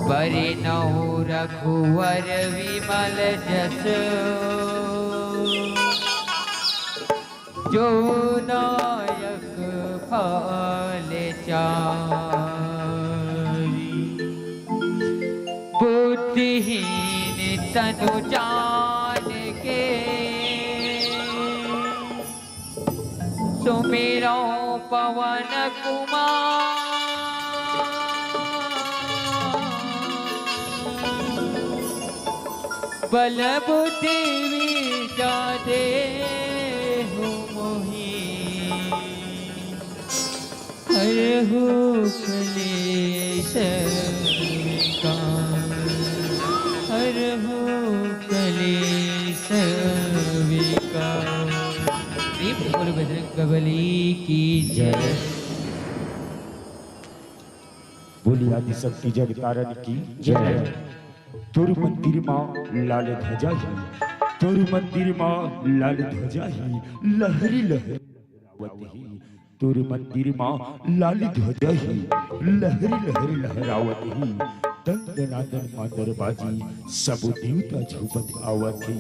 परिणौ रघुवर विमल जस जो नायक फल चारि बुद्धिहीन तनु जान के सुमिरो पवन कुमार बल बुद्धि विद्या देहु मोहि हरहु क्लेश विकार हरहु क्लेश विकार। बोलो बजरंगबली की जय। बोली आदिशक्ति जगतारण की जय। तोर मंदिर माँ लाल ध्वजा ही, तोर मंदिर माँ लाल ध्वजा ही लहरी लहरी लहरावत ही, तोर मंदिर माँ लाल ध्वजा ही लहरी लहरी लहरावत ही। दंदनादन मातर बाजी सब देवता झूपत आवत ही,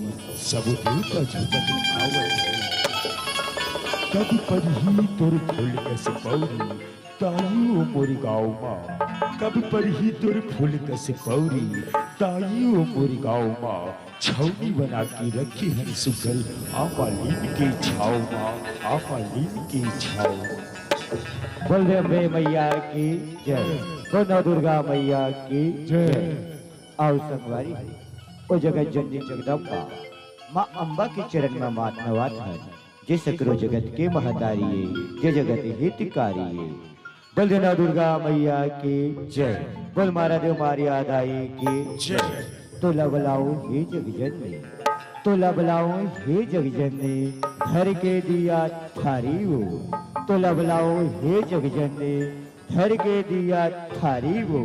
सब देवता झूपत आवत ही। कब पर ही तोर फूल कस पौरी ताई ओ मोरी गाँव माँ, कब पर ही तोर फूल कस पौरी ताई ओ मोरी गाँव माँ। छौनी बना के रखी हर सुगल आपा लीन के छाव माँ, आपा लीन के छाव। बलदेव मैया की जय, नौ दुर्गा मैया की जय। आओ संगवारी ओ जगत जननी जगदम्बा माँ अम्बा के चरण में मात नवात है। जे सकरो जगत के महतारिये, जे जगत हितकारिये। बलदेव दुर्गा मैया की जय, बोल मारा देव मारिया दाई की जय। तो लबलाओ हे जगजननी, तो लबलाओ हे जगजननी धर के दिया थारी वो। तो लबलाओ हे जगजननी धर के दिया थारी वो।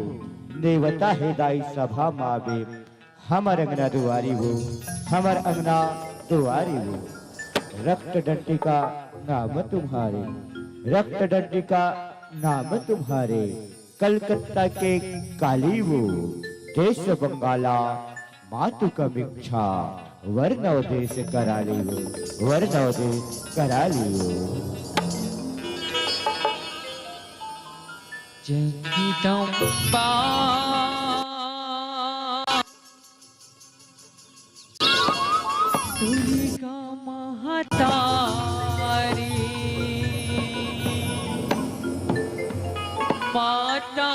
देवता है दाई सभा मावे हमर अंगना दुआरी वो, हमर अंगना दुआरी वो। रक्त डंडिका नाम तुम्हारे, रक्त डंडिका नाम तुम्हारे। कलकत्ता के काली वो देश बंगाला मातु कमीक्षा वरनव देश करा ली वो, वरनव देश करा ली वो। जगदम्बा दुर्गा महतारी माता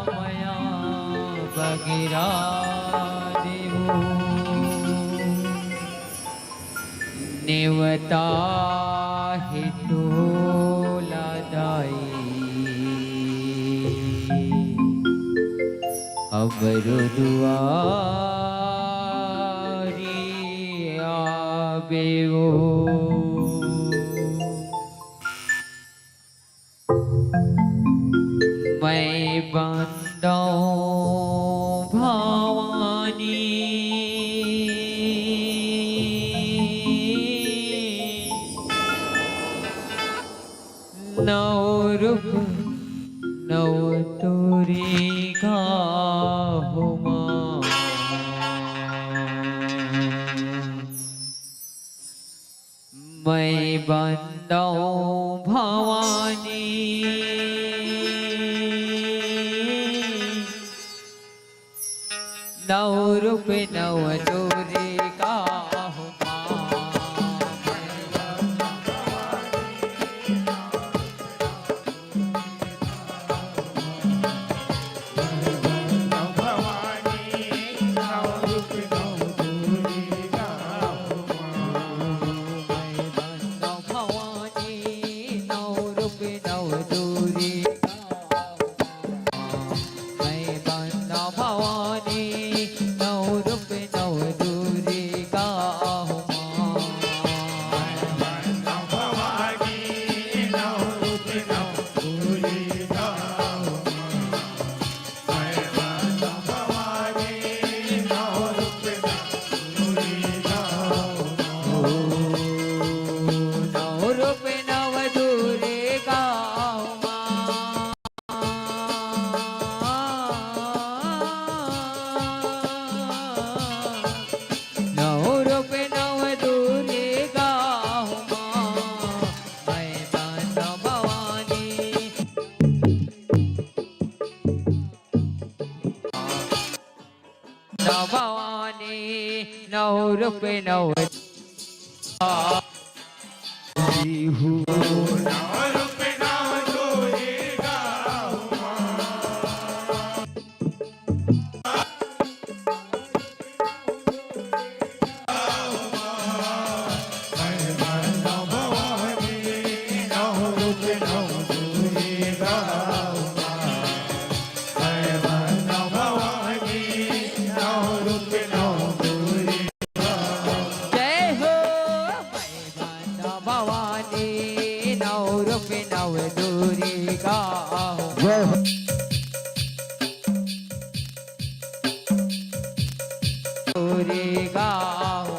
मया बगिरा देवो नेवता हितो लादाई अमरो दुआरी आवेवो। मैं बंदो भवानी नौ रूप नौ तोरी गाहो माँ। मैं बंदो भवानी नौ रूप नौ तोरी गाहो भवानी नौ रूप नौ जय हो मैं भवानी नौ रूप नौ दुर्गा हो जय हो दुर्गा हो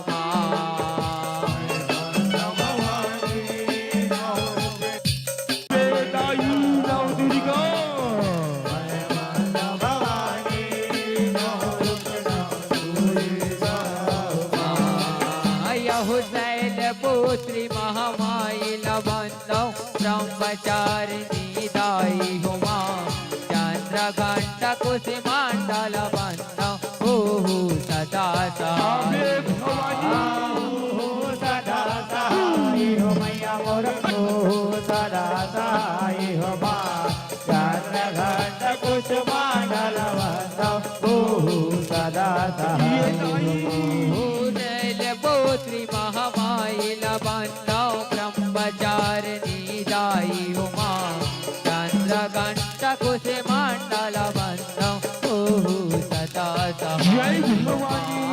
हुसैन पुत्री महामाई लबंदौ ब्रह्मचारिणी दाई हुमा चंद्र घंट कुश मंडल बंदौ ओहु सदा सदा सहाय हो मैया मोर हो सदा सहाय हो मा चंद्र घंट कुश मंडल बंदौ सदा सहाय पुत्री महामाई लबंदौ ब्रह्मचारिणी दाई हुमा चंद्र घंट कुश मंडल बंदौ ओहु सदा जय भवानी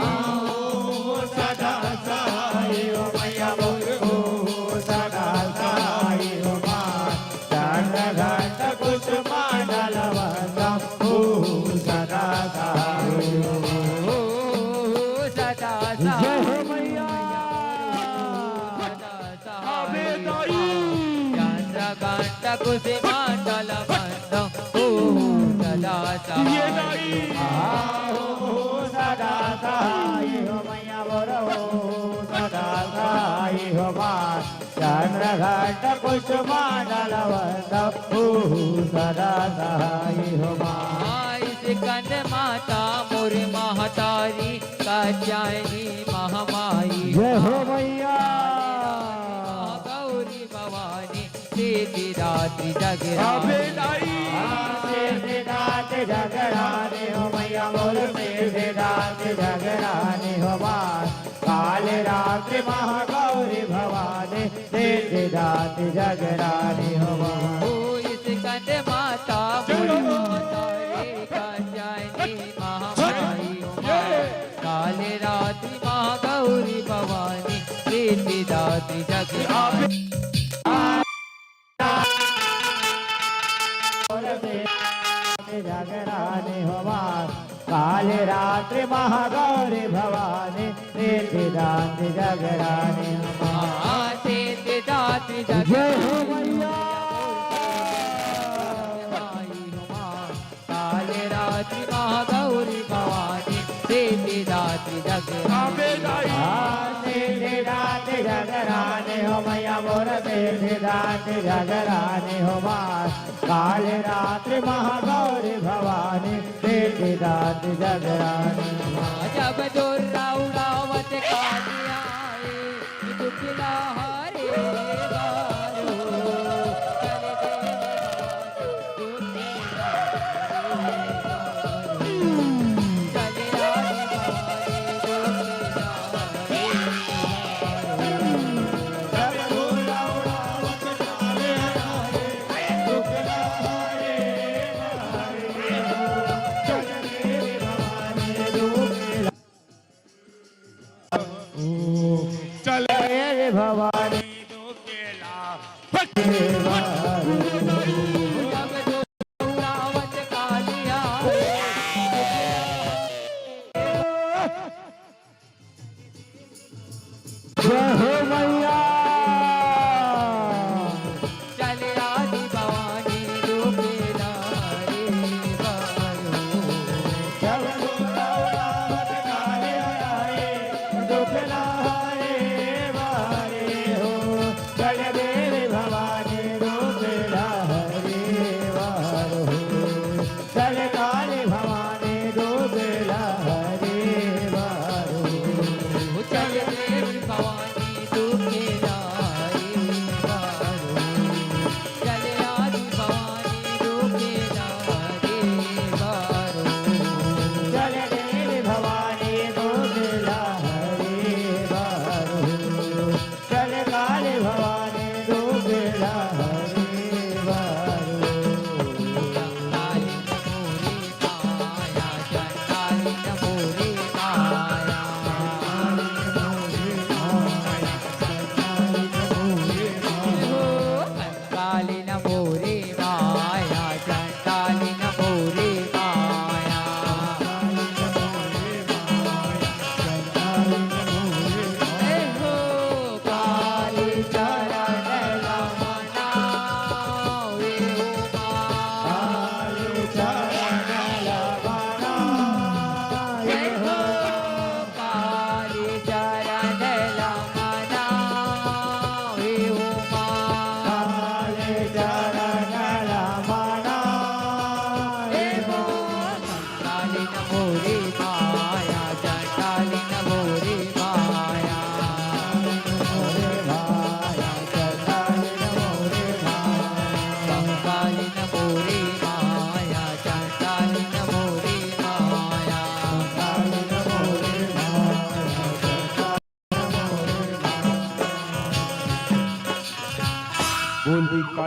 सदा सहाय हो मैया मोर हो सदा सहाय हो मा चंद्र घंट कुश मंडल बंदौ सदा सहाय हो सदा जय हो मैया चंद्र घंट कुश मंडल बंदौ ओहु सदा सदा सहाय हो मैया मोर हो सदा सहाय हो मा चंद्र घंट कुश मंडल बंदौ सदा सहाय हो मा स्कंद माता मोर महतारी कात्यायनी महामाई जय हो मैया गौरी भवानी सिद्धिदात्री जगरानी सिद्धिदात्री जगरानी हो मैया मोर सिद्धिदात्री जगरानी हो मा काल रात्रि महागौरी भवानी सिद्धिदात्री जगरानी हो मा स्कंद माता मोर महतारी कात्यायनी महामाई काल रात्रि महागौरी भवानी सिद्धिदात्री जगरानी जगरानी हो मा काल रात्रि महागौरी भवानी सिद्धिदात्री जगरानी हो मा सिद्धिदात्री जय हो मैया काल रात्रि महागौरी भवानी सिद्धिदात्री जगरानी सिद्धिदात्री जगरानी हो मैया मोर सिद्धिदात्री जगरानी हो मा काल रात्रि महागौरी भवानी सिद्धिदात्री जगरानी हो मा जब दुर्गा उड़ावत काली आए दुखला हरे गारो चले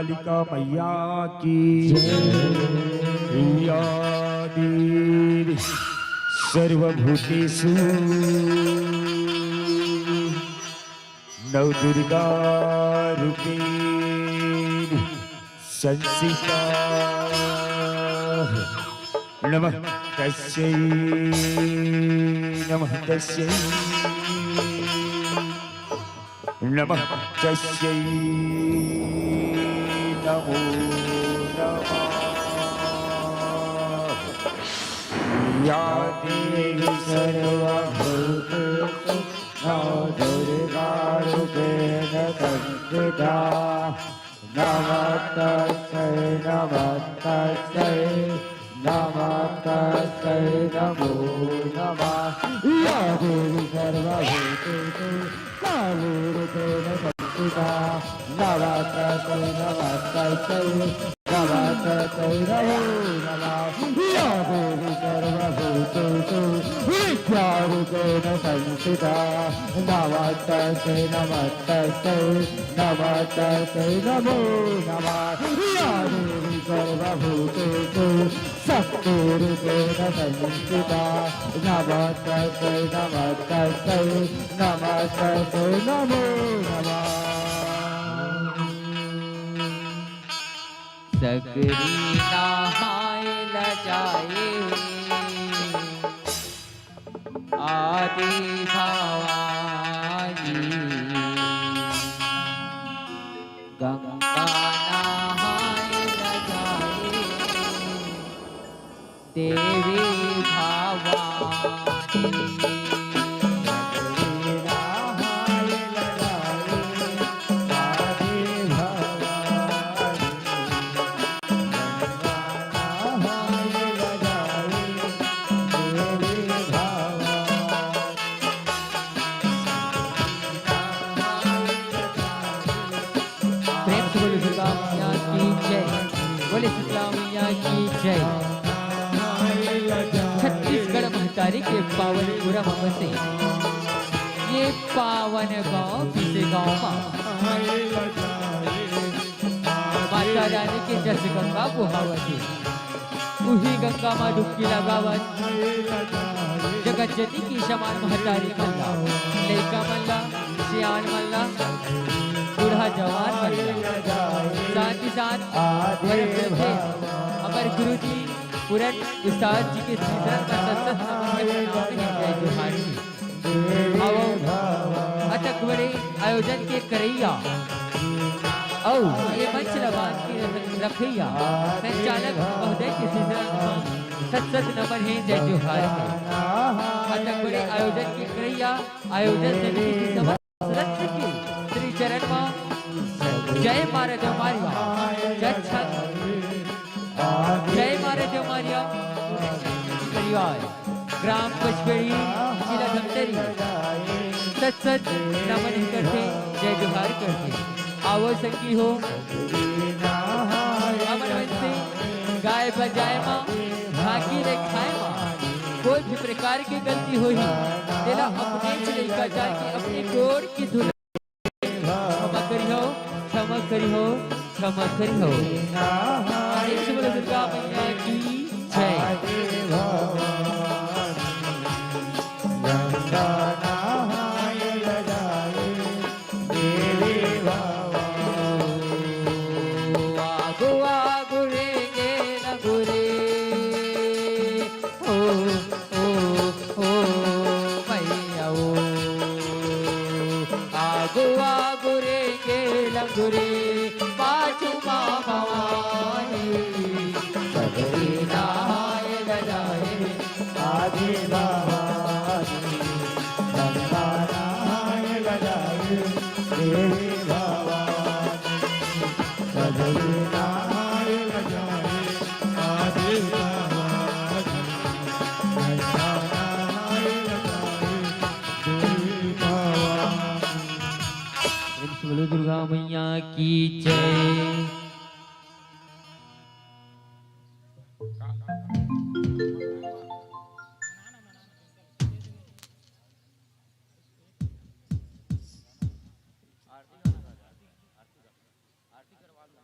कालिका मैया की या देवी सर्वभूतेषु नवदुर्गा रूपेण संस्थिता नमः तस्यै नमः तस्यै नमः तस्यै नमो नमः या देवी सर्वभूतेषु नवदुर्गारूपेण संस्थिता नमस्तस्यै नमस्तस्यै नमस्तस्यै नमो नमः या देवी सर्वभूतेषु नवदुर्गारूपेण संस्थिता नमस्तस्यै नमस्तस्यै नमस्तस्यै नमो नमः या देवी सर्वभूतेषु विद्यारूपेण संस्थिता नमस्तस्यै नमस्तस्यै नमस्तस्यै नमो नमः या देवी सर्वभूतेषु शक्तिरूपेण संस्थिता नमस्तस्यै नमस्तस्यै नमस्तस्यै नमो नमः सकरी नहाय ल जाए आदि भवानी गंगा नहाय ल जाए देवी भवानी बोले शीतला मैया की जय। छत्तीसगढ़ महतारी के पावन पूरब से ये पावन गांव किसे गांव माता रानी के जस गंगा बुहावती उही गंगा माँ डुबकी लगावत जगत जनी की समान महतारी मल्ला लड़का मल्ला सियान मल्ला बूढ़ा जवान मल्ला साथ ही साथ हमारे गुरु जी पूरन उस्ताद जी के सीजन का सतत अटक बड़े आयोजन के करैया औ ये मंच लबान के रखैया संचालक महोदय के सीजन सत नंबर है जय जोहार के अटक बड़े आयोजन के करैया आयोजन समिति की सदस्य के श्री चरण मां जय मारे देव मारिया जय मारे देव मारिया परिवार ग्राम पचपेड़ी जिला धमतरी सत नमन करते जय जोहार करते आवो संगी हो अमर से गाय बजाए माँ झांकी रे खाए माँ कोई भी प्रकार की गलती हो ही तेरा अपने चले का जाके अपने गोर की धुन क्षमा करी हो क्षमा करी हो क्षमा करी हो दुर्गा मैया की जय। गुरे पाचु माँ भवानी सबरी नहाय गजाए आदि भवानी गंगा नहाय गजाए देवी भवानी सबरी नहाय गजाए आदि भवानी गंगा नहाय गजाए देवी भवानी। बोलो दुर्गा मैया की जय। आरती करवा लो।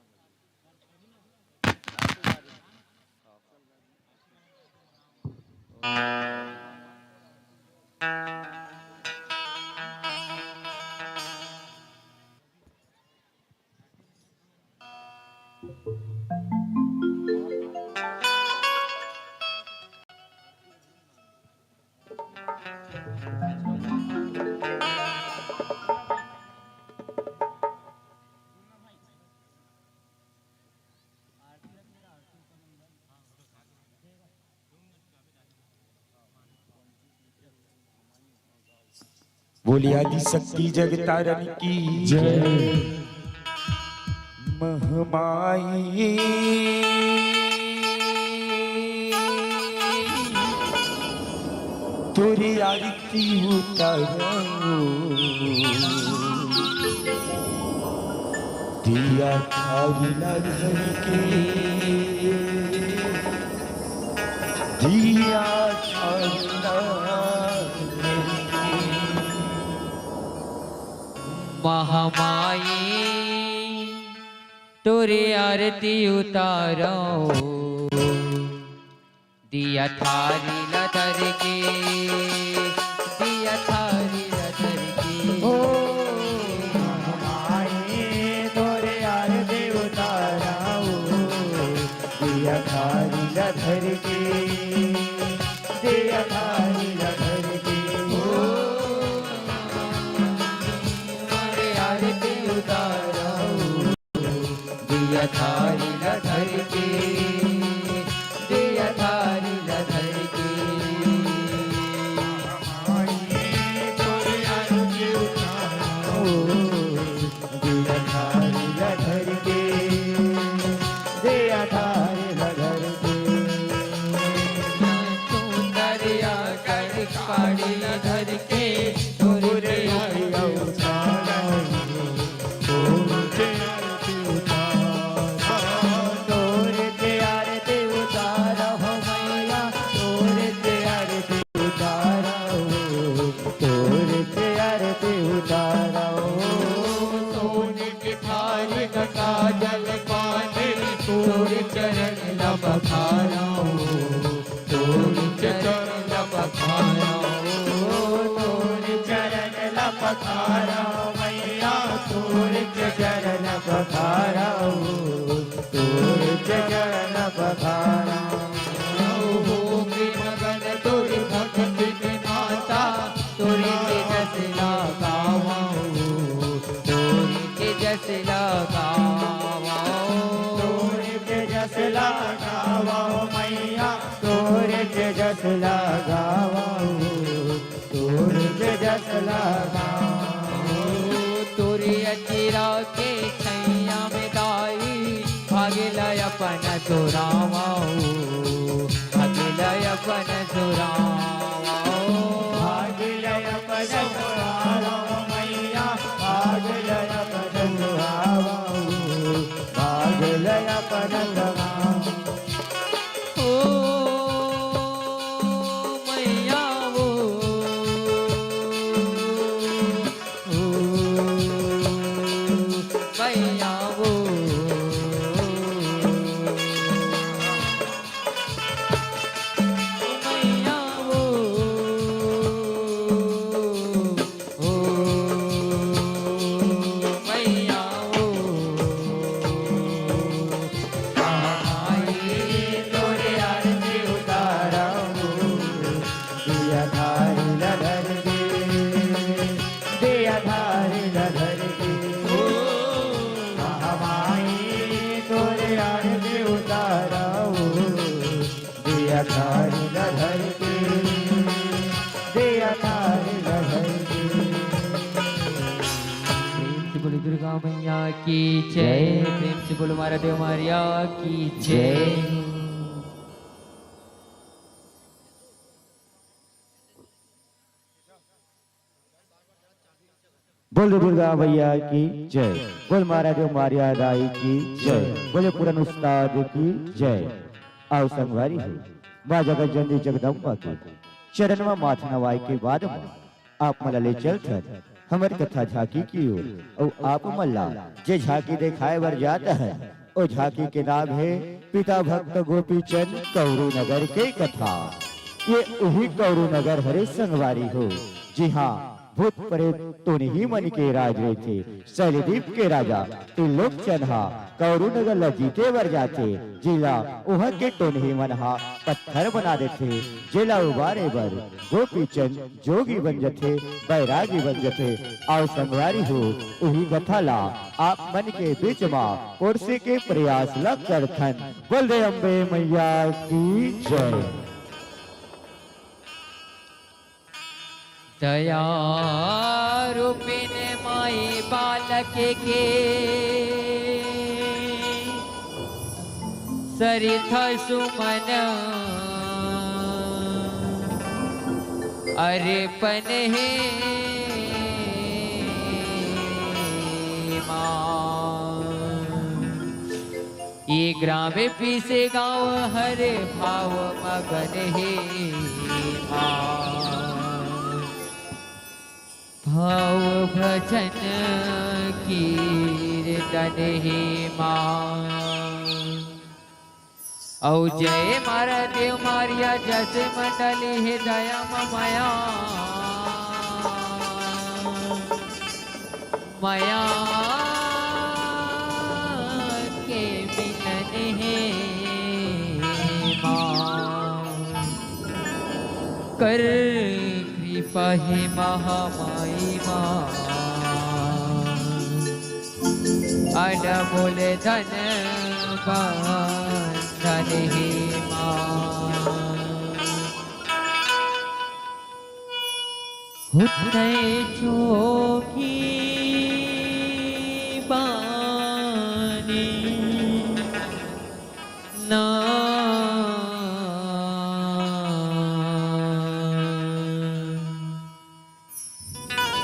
बोली आदि शक्ति जगतारण की जय। महमाई तोरी आरती उतारो दिया खाविला घर के दिया खाविला महामाई तोरे आरती उतारो दिया थारी लधर के दिया थारी लधर के ओ महामाई तोरे आरती उतारो दिया थारी लधर के दिया थारी लधर के दिया थारी लधर के दिया थारी लधर के तोरे आरती उतारो दिया थारी लधर के दिया थारी लधर के सुंदरिया कर पाड़ी लधर के तोरे बखारो तोर चरण बखारो तोर चरण लपकारा मैया तोर चरण पखारा तोर चरण पखारा मगन तोरी भक्ति के माता तोरी के जस लगावा तोरी के जस लगावा तोर जस लगावा मैया तोर जस लगावा तोर जस लगावा तोरी अचिरा के छैया में दाई भागेला अपन सुरावा भागेला अपन सुरावा भागलय पदवारा मैया भागलय पदवारा भागलय पदवारा ओ मैया वो मैया वो मैया वो मैया वो तोरे आरती उतारा दिया धारी लधर के दिया धारी लधर के महामाई तोरे आरती उतारा दिया धारी लधर के दिया धारी लधर के प्रेम से बोलो दुर्गा मैया की जय प्रेम से बोलो मारा देव मारिया की जय बोल दुर्गा भैया की जय बोल महाराज मारिया राई की जय बोले पुरन उस्ताद की जय आओ संगवारी है माँ जगत जननी जगदम्बा की चरण में माथ नवाई के बाद आप मला ले चल कर हमारी कथा झांकी की ओर और आप मल्ला जे झांकी दिखाए बर जाता है ओ झांकी के नाम है पिता भक्त गोपी चंद कौरू नगर के कथा ये वही कौरू नगर हरे संगवारी हो। जी हाँ, भूत प्रेत तो नहीं मन के राज रहे थे। शैलदीप के राजा त्रिलोक चन्हा कौरू नगर ला जीते बर जाते। जिला वह के तो नहीं मनहा पत्थर बना देते। जिला उबारे बर गोपी चंद जोगी बन जथे, बैरागी बन जथे। और संगवारी हो वही कथा ला आप मन के बीच में पोरसे के प्रयास ला करथन। बोल दे अम्बे मैया की जय। दया रूपिन माई बालक के सरिथ सुमन अर्पण है माँ। ये ग्राम पीसे गाँव हर भाव मगन है माँ। भाव भजन कीर्तन हे माँ। औ जय मारा देव मारिया जस मंडली हे दया माया माया के मिलन हे माँ। कर कृपा हे महामाई माँ। अनमोल धन बंधन हे माँ। हुतै जोगी बानी ना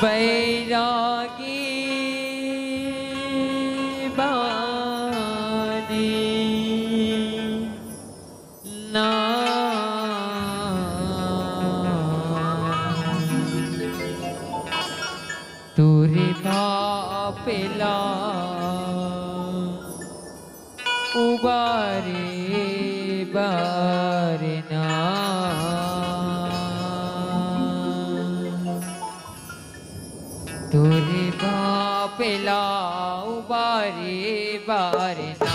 बैरागी बानी ना तुरे बापेला उबारे बारना तुरे बापेला उबारे बारना।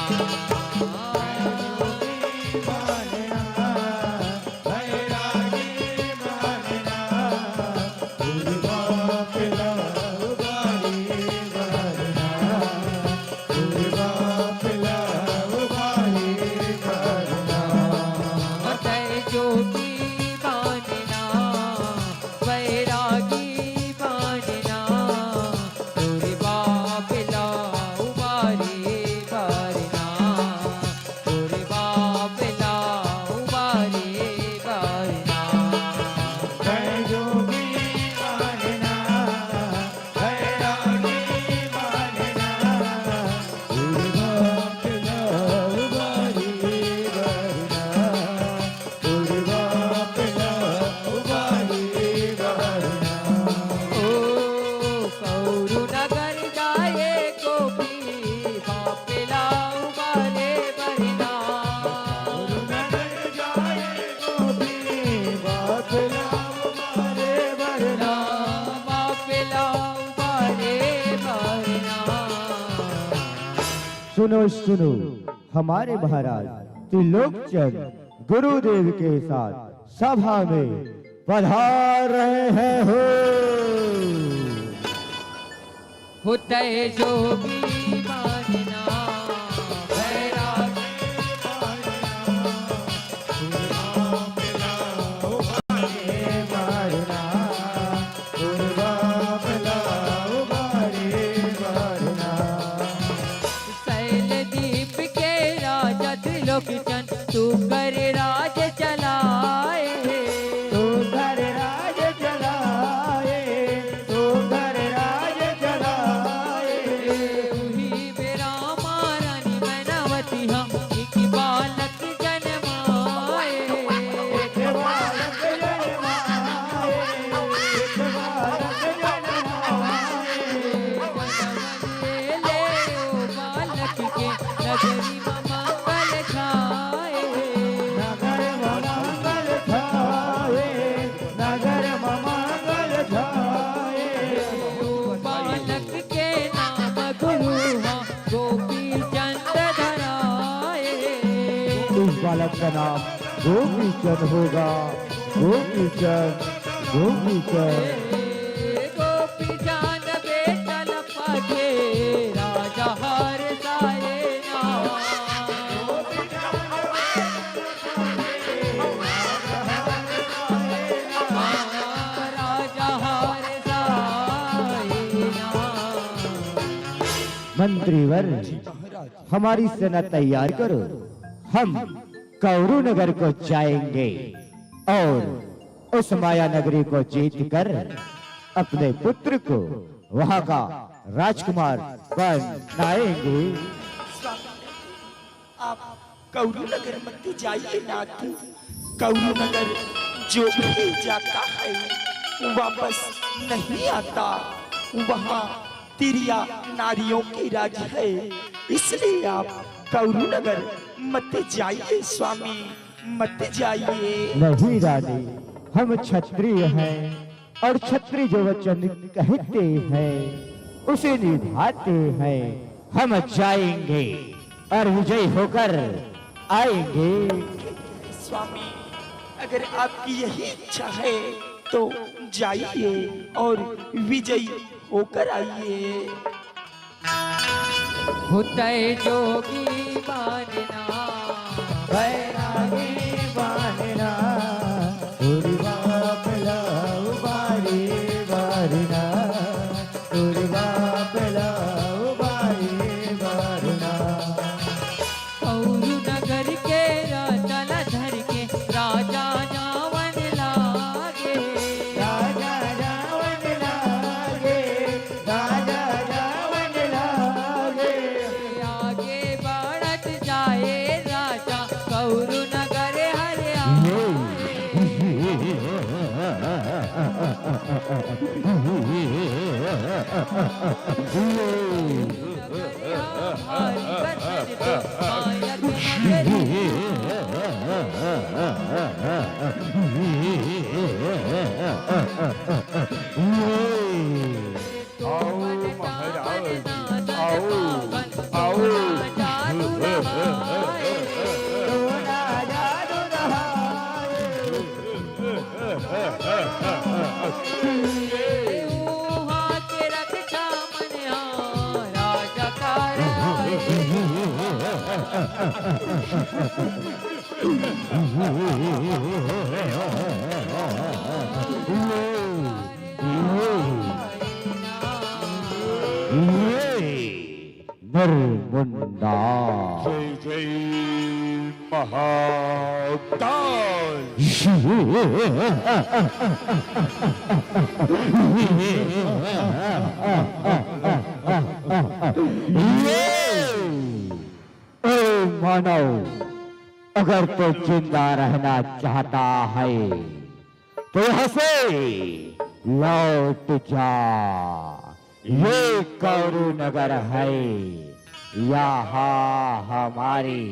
सुनो सुनो, हमारे महाराज त्रिलोकचंद गुरुदेव के साथ सभा में पधार रहे हैं हो। होते जोगी मानना त्रिलोकचंद तू कर राज चलाए, तू कर राज चलाए, तू कर राज चलाए। उही बेरा महारानी मैनावती हम एक बालक जन्माए, एक बालक जन्माए, एक बालक जन्माए। ले ओ बालक के नगरी नगर मंगल था। इस बालक का नाम गोपीचंद होगा। गोपीचंद, गोपीचंद। गोपी जान बेटा लपके राजा हार साए ना। राजा हार साए ना। मंत्रीवर, हमारी सेना तैयार करो, हम कौरू नगर को जाएंगे और उस माया नगरी को जीत कर अपने पुत्र को वहां का राजकुमार बनाएंगे। आप कौरू नगर मत जाइए नाथ। कौरू नगर जो भी जाता है वापस नहीं आता। वहाँ तिरिया नारियों की राज है, इसलिए आप कौरू नगर मत जाइए स्वामी, मत जाइए। नहीं रानी, हम क्षत्रिय हैं और क्षत्रिय जो वचन कहते हैं उसे निभाते हैं। हम जाएंगे और विजय होकर आएंगे। स्वामी, अगर आपकी यही इच्छा है तो जाइए और विजयी होकर आइए। हुतय जोगी मानना बैरागी बारना, उर्वा पलाऊ बारी बारना, उर्वा पलाऊ बारी बारना। कौरू नगर के राजल धर के राजा जावन लागे। राजा रावण लागे, राजा रावण लागे। आगे बढ़त जाए राजा कौरू नगर हरिया। नरमुंडा। जय जय महाकाल। मानव, अगर तो जिंदा रहना चाहता है तो यहाँ से लौट जा। ये कौरू नगर है, यहाँ हमारी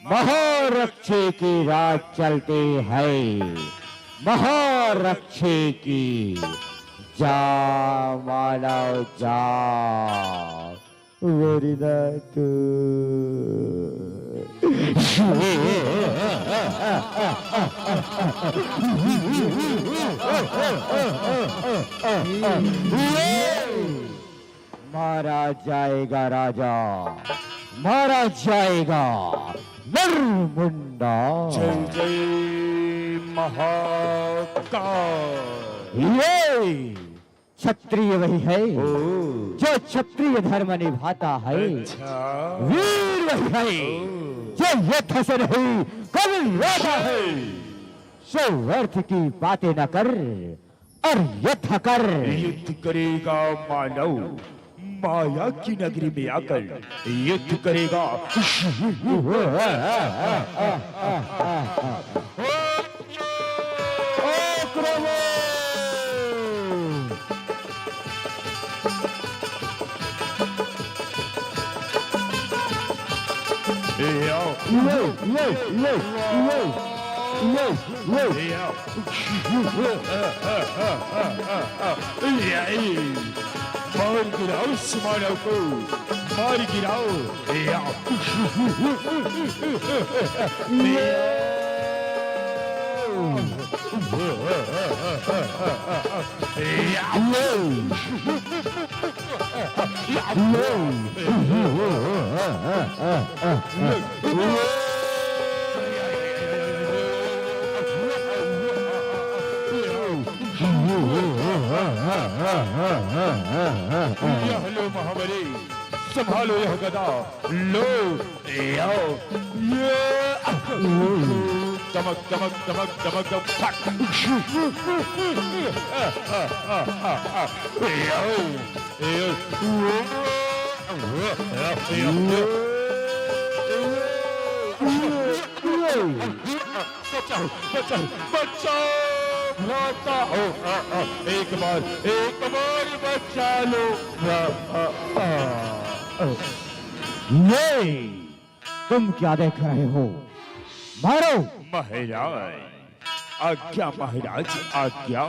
महारक्षी की राज चलती है। महारक्षी की जा मानव जा। वेरी नाथ। मारा जाएगा राजा, मारा जाएगा नरमुंडा। जय जय महाकाल। ये क्षत्रिय वही है जो क्षत्रिय धर्म निभाता है। वीर वही है जो युद्ध से नहीं कभी लड़ा है। सो व्यर्थ की बातें न कर और युद्ध कर। युद्ध करेगा मानव, माया की नगरी में आकर युद्ध करेगा। मार गिराओ इस मानव को, मार गिराओ। लो महाबली, संभालो यह गदा, लो आओ। चमक चमक चमक चमक चमक बचाओ बचाओ बचाओ, एक बार बचा लो। ये तुम क्या देख रहे हो? मारो। महाराज आज्ञा, महाराज आज्ञा।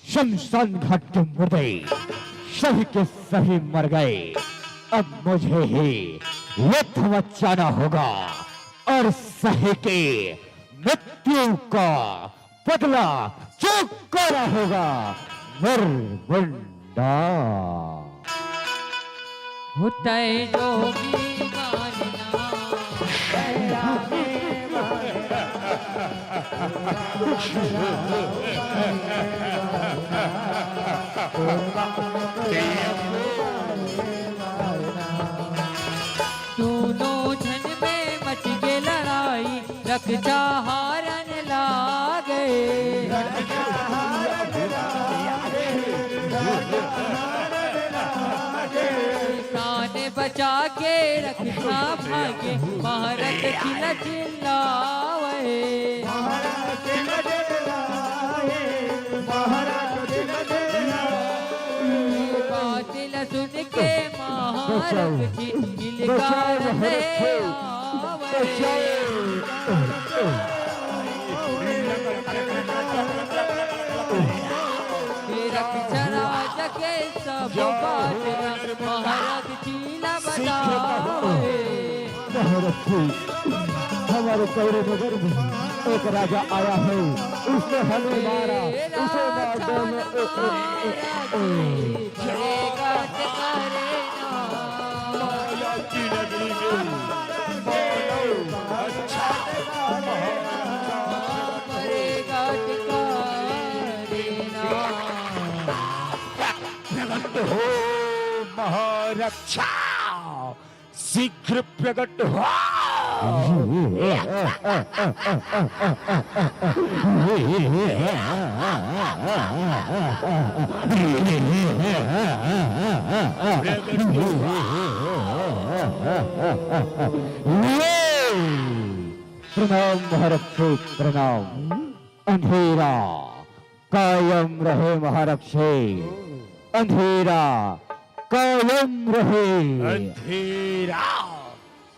शमशान घाट के मुर्दे सही के सही मर गए। अब मुझे ही यथ मचाना होगा और सही के मृत्यु का बदला चुकाना होगा। मुर्मुंडा होता है जोगी मानना, दोनों जन में मच के लड़ाई, रक्षा हारन लागे। शान बचा के रखना भागे, महारत चिल्ला चिल्लावे। बातिल सुन के महारत चिल्कार से आवे। रक्षराज के सब बात महाराज चीला बतावे। हमारे कौरे नगर में एक राजा आया है, उसने हमें मारा, उसे मार हो महारक्षा, शीघ्र प्रकट हो। प्रणाम महारक्षे, प्रणाम। अंधेरा कायम रहे महारक्षे, अंधेरा कायम रहे। अंधेरा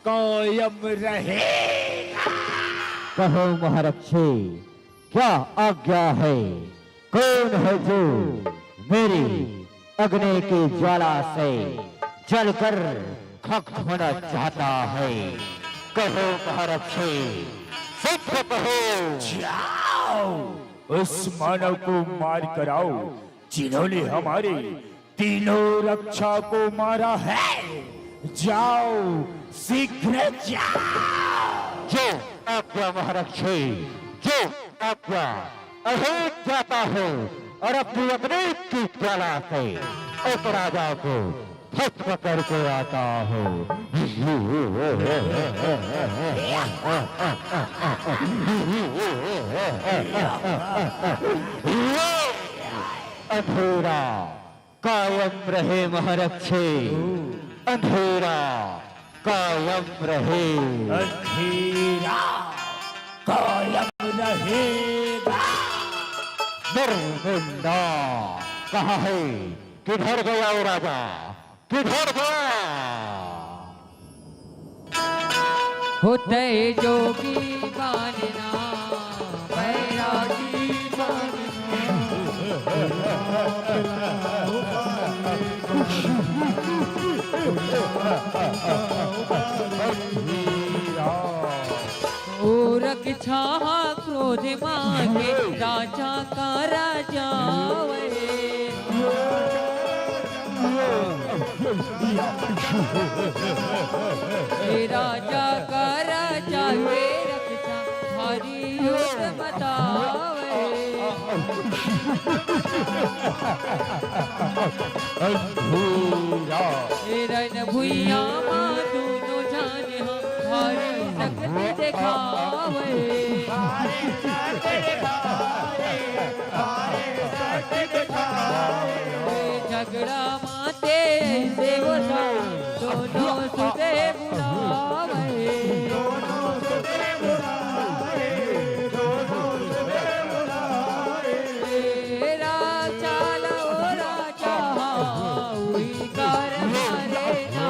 कायम रहे। कहो महारक्षे, क्या आज्ञा है? कौन है जो मेरी अग्नि की ज्वाला से जलकर खक होना चाहता है? कहो महारक्षे, सत्य कहो। जाओ उस मानव को मार कर आओ जिन्होंने हमारे तीनों रक्षा को मारा है। जाओ शीघ्र जाओ। जो आज्ञा महारक्षे, जो आज्ञा। अभी जाता हूँ और अपनी अग्नि की ज्वाला से उस राजा को भस्म करके आता हूँ। अंधेरा कायम रहे महारक्षे, अंधेरा कायम रहे। अंधेरा कायम रहेगा। नरमुंडा कहाँ है? किधर गया वो राजा? किधर गया? होते जोगी मानना बैरागी मूरख छाहा क्रोध मांगे राजा का राजा राजा का राजा के रक्षा हरि युद्ध बतावे। रन भुइया माँ दोनों जाने हमारी शक्ति दिखावे। झगड़ा माते से होता दोनों सुते बुलावे। राजा लो राजा हुई कर मारे ना।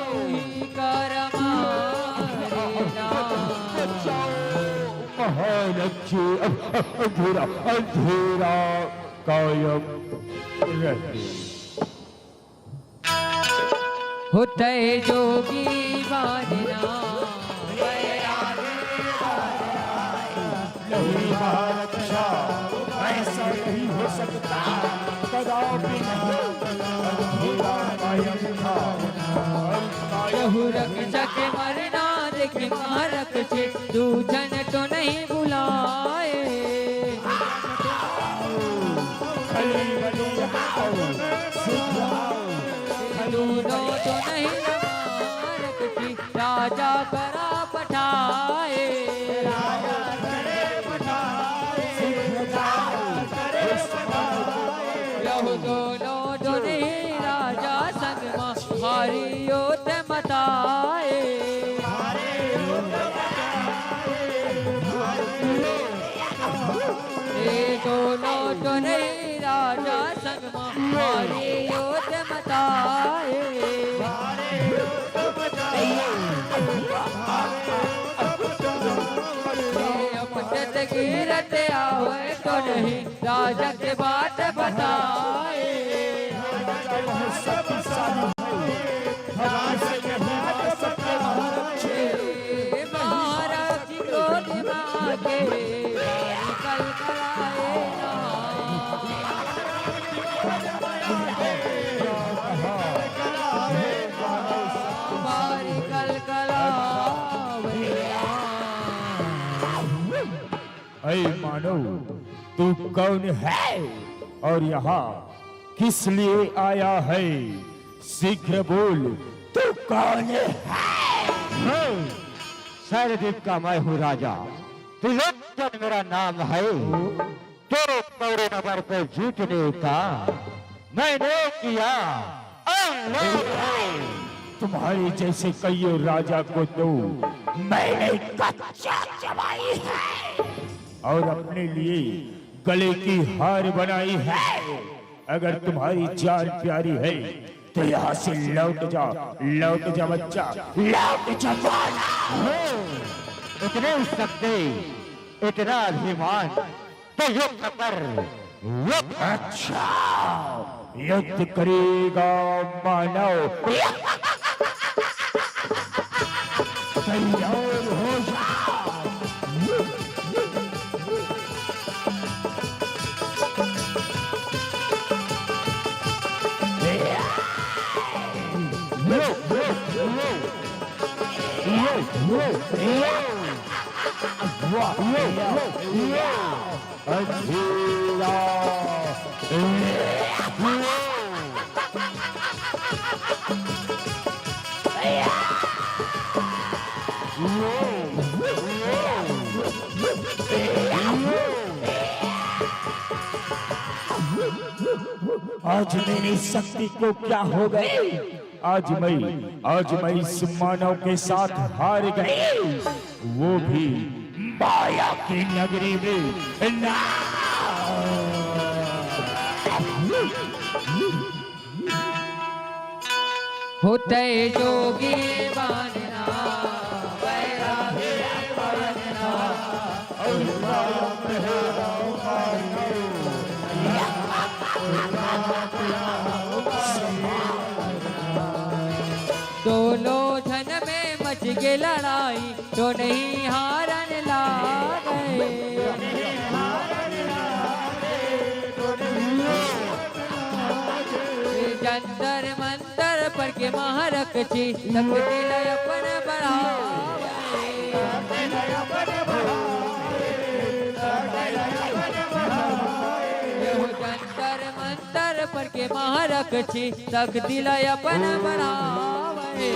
हुई कर मारे ना। महारक्षे अंधेरा अंधेरा कायम रहे। होते जोगी बाजना नहीं महारक्षा ऐसा नहीं हो सकता, कदापि नहीं। अंधेरा कायम था। बहुरख जग मरना देख मारक छे दूजन तो नहीं बुलाए। दोनों तो नहीं मारक छे राजा करा पठाए। यहु दोनों तो नहीं राजा संग हरि योत मताए। दोनों तो नहीं राजा संग हरि योत मताए। अपजत गिरत आवे तो नहीं राजा के बात बताए। महाराज क्रोध मांगे निकल कर आए ना। हमारी कल कलावे ऐ मानव, तू कौन है और यहाँ किस लिए आया है? शीघ्र बोल, तू कौन है? शरदीप का मैं हूँ राजा, त्रिलोचन मेरा नाम है। तेरे कौड़े नगर पे जीतने का मैंने किया अनलोक है। तुम्हारे जैसे कई राजा को तो मैंने कच्चा चबाई है और अपने लिए गले की हार बनाई है। अगर तुम्हारी जान प्यारी है तो यहाँ से लौट जा बच्चा, लौट जा बाला। इतने शक्ति, इतना अभिमान, तो युद्ध कर। अच्छा, युद्ध करेगा मानव? तैयार हो जा। आज मेरी शक्ति को क्या हो गए? आज मैं इस मानव के साथ हार गए, वो भी माया की नगरी में ना। होते जोगी बनना बैरागी बनना दोनों धन में मच गई लड़ाई तो नहीं हारन ला गए। जंतर मंतर पर के महारक छी तकदीर अपन बढ़ा जंतर मंतर पर के महारक छी तकदीर अपन बढ़ावे।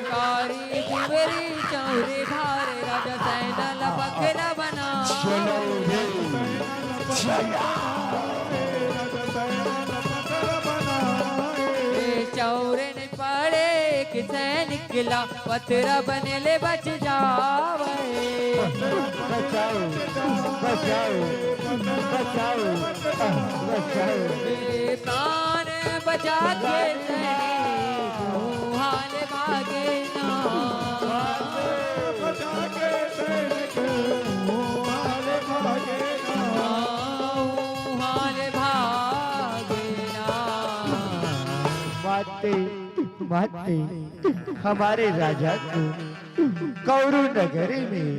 कारी दिवरी चौरे धारे राजा सैनल बकरा बना चौरे ने पड़े किसे निकला पथरा बनेले बच जावे। बचाओ बचाओ बचाओ बचाओ प्राण बचा के हाल भागे ना हाल भागे ना। माते हमारे राजा को कौरू नगरी में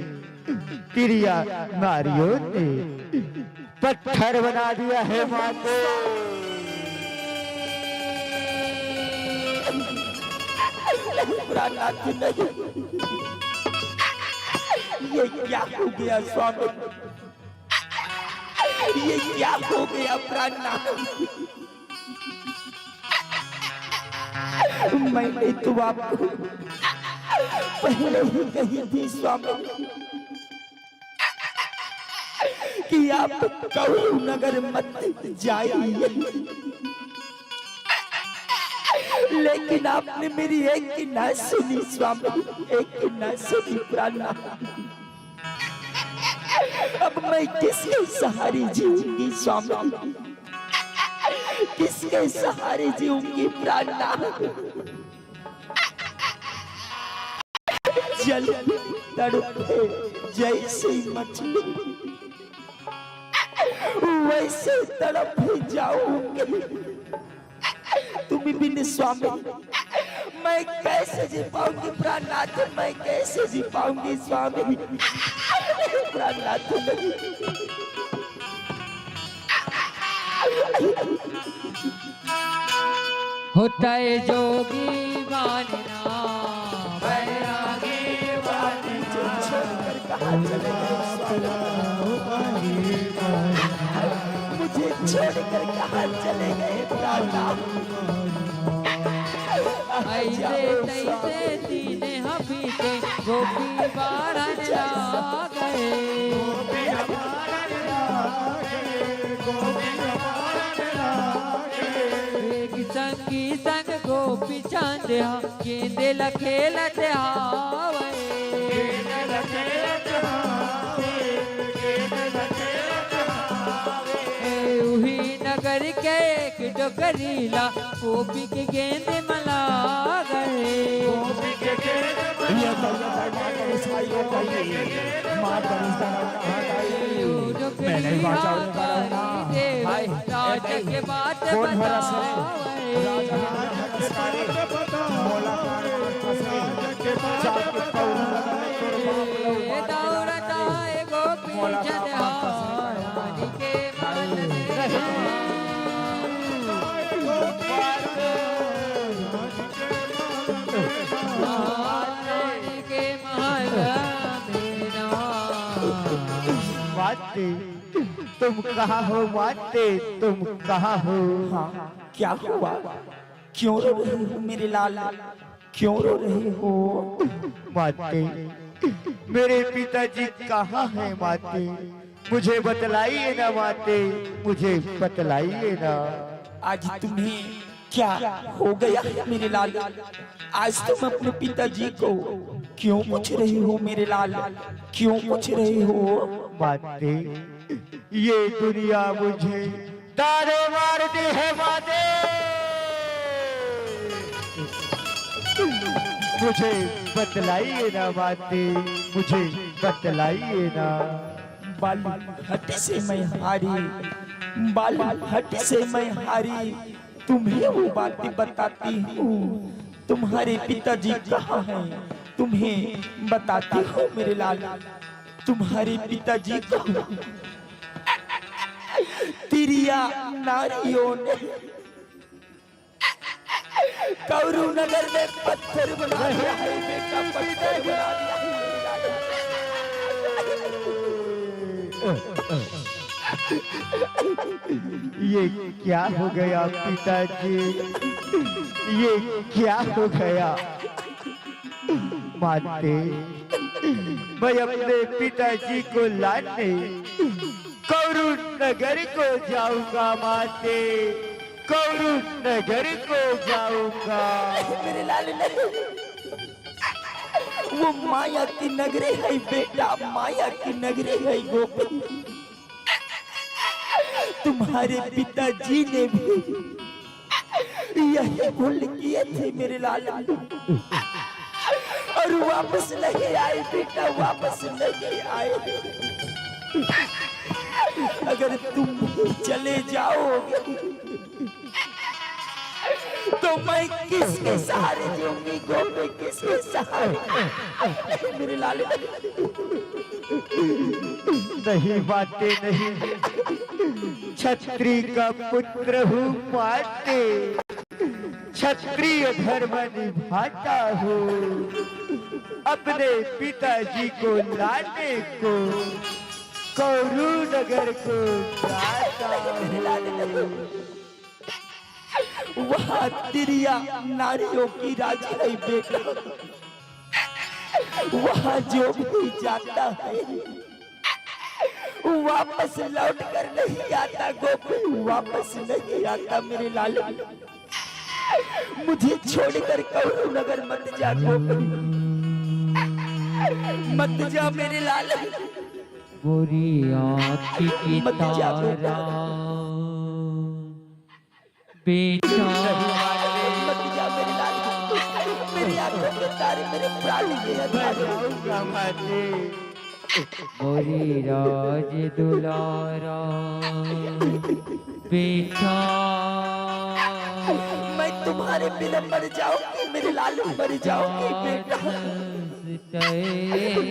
तिरिया नारियों ने पत्थर बना दिया है माते। ये क्या हो गया स्वामी? ये क्या हो गया प्राणनाथ? मैंने तो आपको पहले ही कही थी स्वामी कि आप कौरू नगर मत जाइए, लेकिन आपने मेरी एक की न सुनी स्वामी, एक की न सुनी प्राणनाथ। अब मैं किसके सहारे जीऊंगी स्वामी? किसके सहारे जीऊंगी प्राणनाथ? जल तड़पे जैसे मछली वैसे तड़प जाऊंगी तुम बिन स्वामी। मैं कैसे जी पाऊंगी प्राणनाथ? मैं कैसे जी पाऊंगी स्वामी? प्राणनाथ होता है जोगी बनना बैरागी छोड़कर कहाँ चले गए? मुझे छोड़कर कहाँ चले गए प्राणनाथ? ऐसे तैसे दीने हबीते गोपी बारन ला गए। एक संगी संग गोपी चांदया गेंदे लखेलत हावे। उही नगर के एक डोकरीला गोपी के गेंद मला गए। मैंने राज के बात दौड़ता है गोपी चंद्रानी के माते तुम कहाँ हो? माते तुम कहाँ हो? हाँ, क्या हुआ? क्यों रो रहे हो मेरे लाल? क्यों रो रहे हो? माते मेरे पिताजी कहाँ हैं माते? मुझे बतलाइए ना माते, मुझे बतलाइए ना। आज तुम्हें क्या हो गया है मेरे लाल? आज तुम अपने पिताजी को क्यों पूछ रहे हो मेरे लाल? क्यों पूछ रहे हो? माते, ये दुनिया मुझे तारे मारती है माते। मुझे बतलाइए ना माते, मुझे बतलाइए ना। बाल हट से मैं हारी, बाल हट से मैं हारी, तुम्हें वो बातें बताती हूँ। तुम्हारे पिताजी कहाँ हैं तुम्हें बताती हूँ मेरे लाल। तुम्हारे पिताजी को तिरिया नारियों ने कौरू नगर में पत्थर बना दिया है बेटा, पत्थर बना दिया है मेरे लाल। ये क्या हो गया पिताजी? ये क्या हो गया माते? मैं अपने पिताजी को लाने कौरू नगर को जाऊंगा माते, कौरू नगर को जाऊंगा। मेरे लाल नहीं, वो माया की नगरी है बेटा, माया की नगरी है गोपी। तुम्हारे पिताजी ने भी यही भूल किए थे मेरे लाल, और वापस नहीं आए बेटा, वापस नहीं आए। अगर तुम चले जाओगे तो मैं किसके सहारे जीऊंगी गोपी, किसके सहारे मेरे लाल? नहीं बातें नहीं, छत्री का पुत्र हूँ माते, क्षत्रिय धर्म निभाता हूँ। अपने पिताजी को लाने को कौरू नगर को जाता हूँ। वहाँ तिरिया नारियों की राज है बेटा, वहाँ जो भी जाता है वापस लौट कर नहीं आता गोपी, वापस नहीं आता मेरे लाल। मुझे छोड़कर कौरू नगर मत जा गोपी, मत जा मेरे लाल। बुरी आँख की मत जा तारा बेटा, मत जा मेरे लाल। मेरी आंखों के तारे मेरे प्राण के जाऊंगा माते। मोरी राज दुलारा बेटा, मैं तुम्हारे बिना मर जाऊंगी मेरे लाल, मर जाऊंगी बेटा।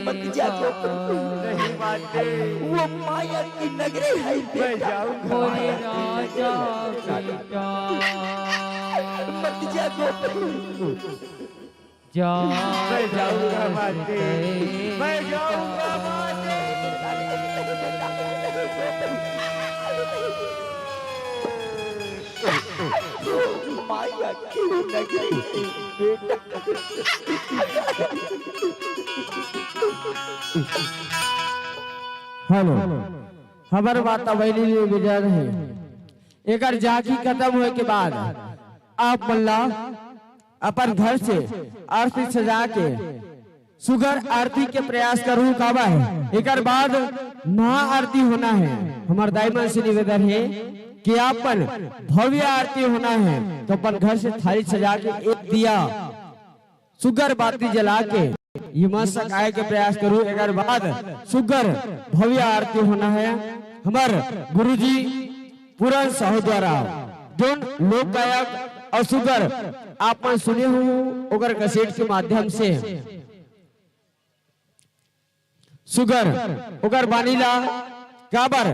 मत जा नहीं माते, वो माया की नगरी है मैं बेटा, जाऊंगा मोरी राजा बेटा, मत जा गोपी। जा मैं जाऊंगा माते, मैं जाऊंगा माते। माया की नगरी बेटा। हेलो, हमार बात अवैली विजय है। एक जागी खत्म होए के बाद आप मल्ला अपन घर से आरती सजा के सुगर आरती के प्रयास करूँ काबा है। एक बाद महा आरती होना है। हमार दाईमान से निवेदन है कि अपन भव्य आरती होना है, तो अपन घर से थाली सजा के एक दिया सुगर बाती जला के ये मत सकाए के प्रयास करूँ। एक बाद सुगर भव्य आरती होना है। हमार गुरुजी पूरन साहू द्वारा जोन लोक गायक और सुगर आप सुने हो ओकर कैसेट के माध्यम से सुगर ओकर बानीला काबर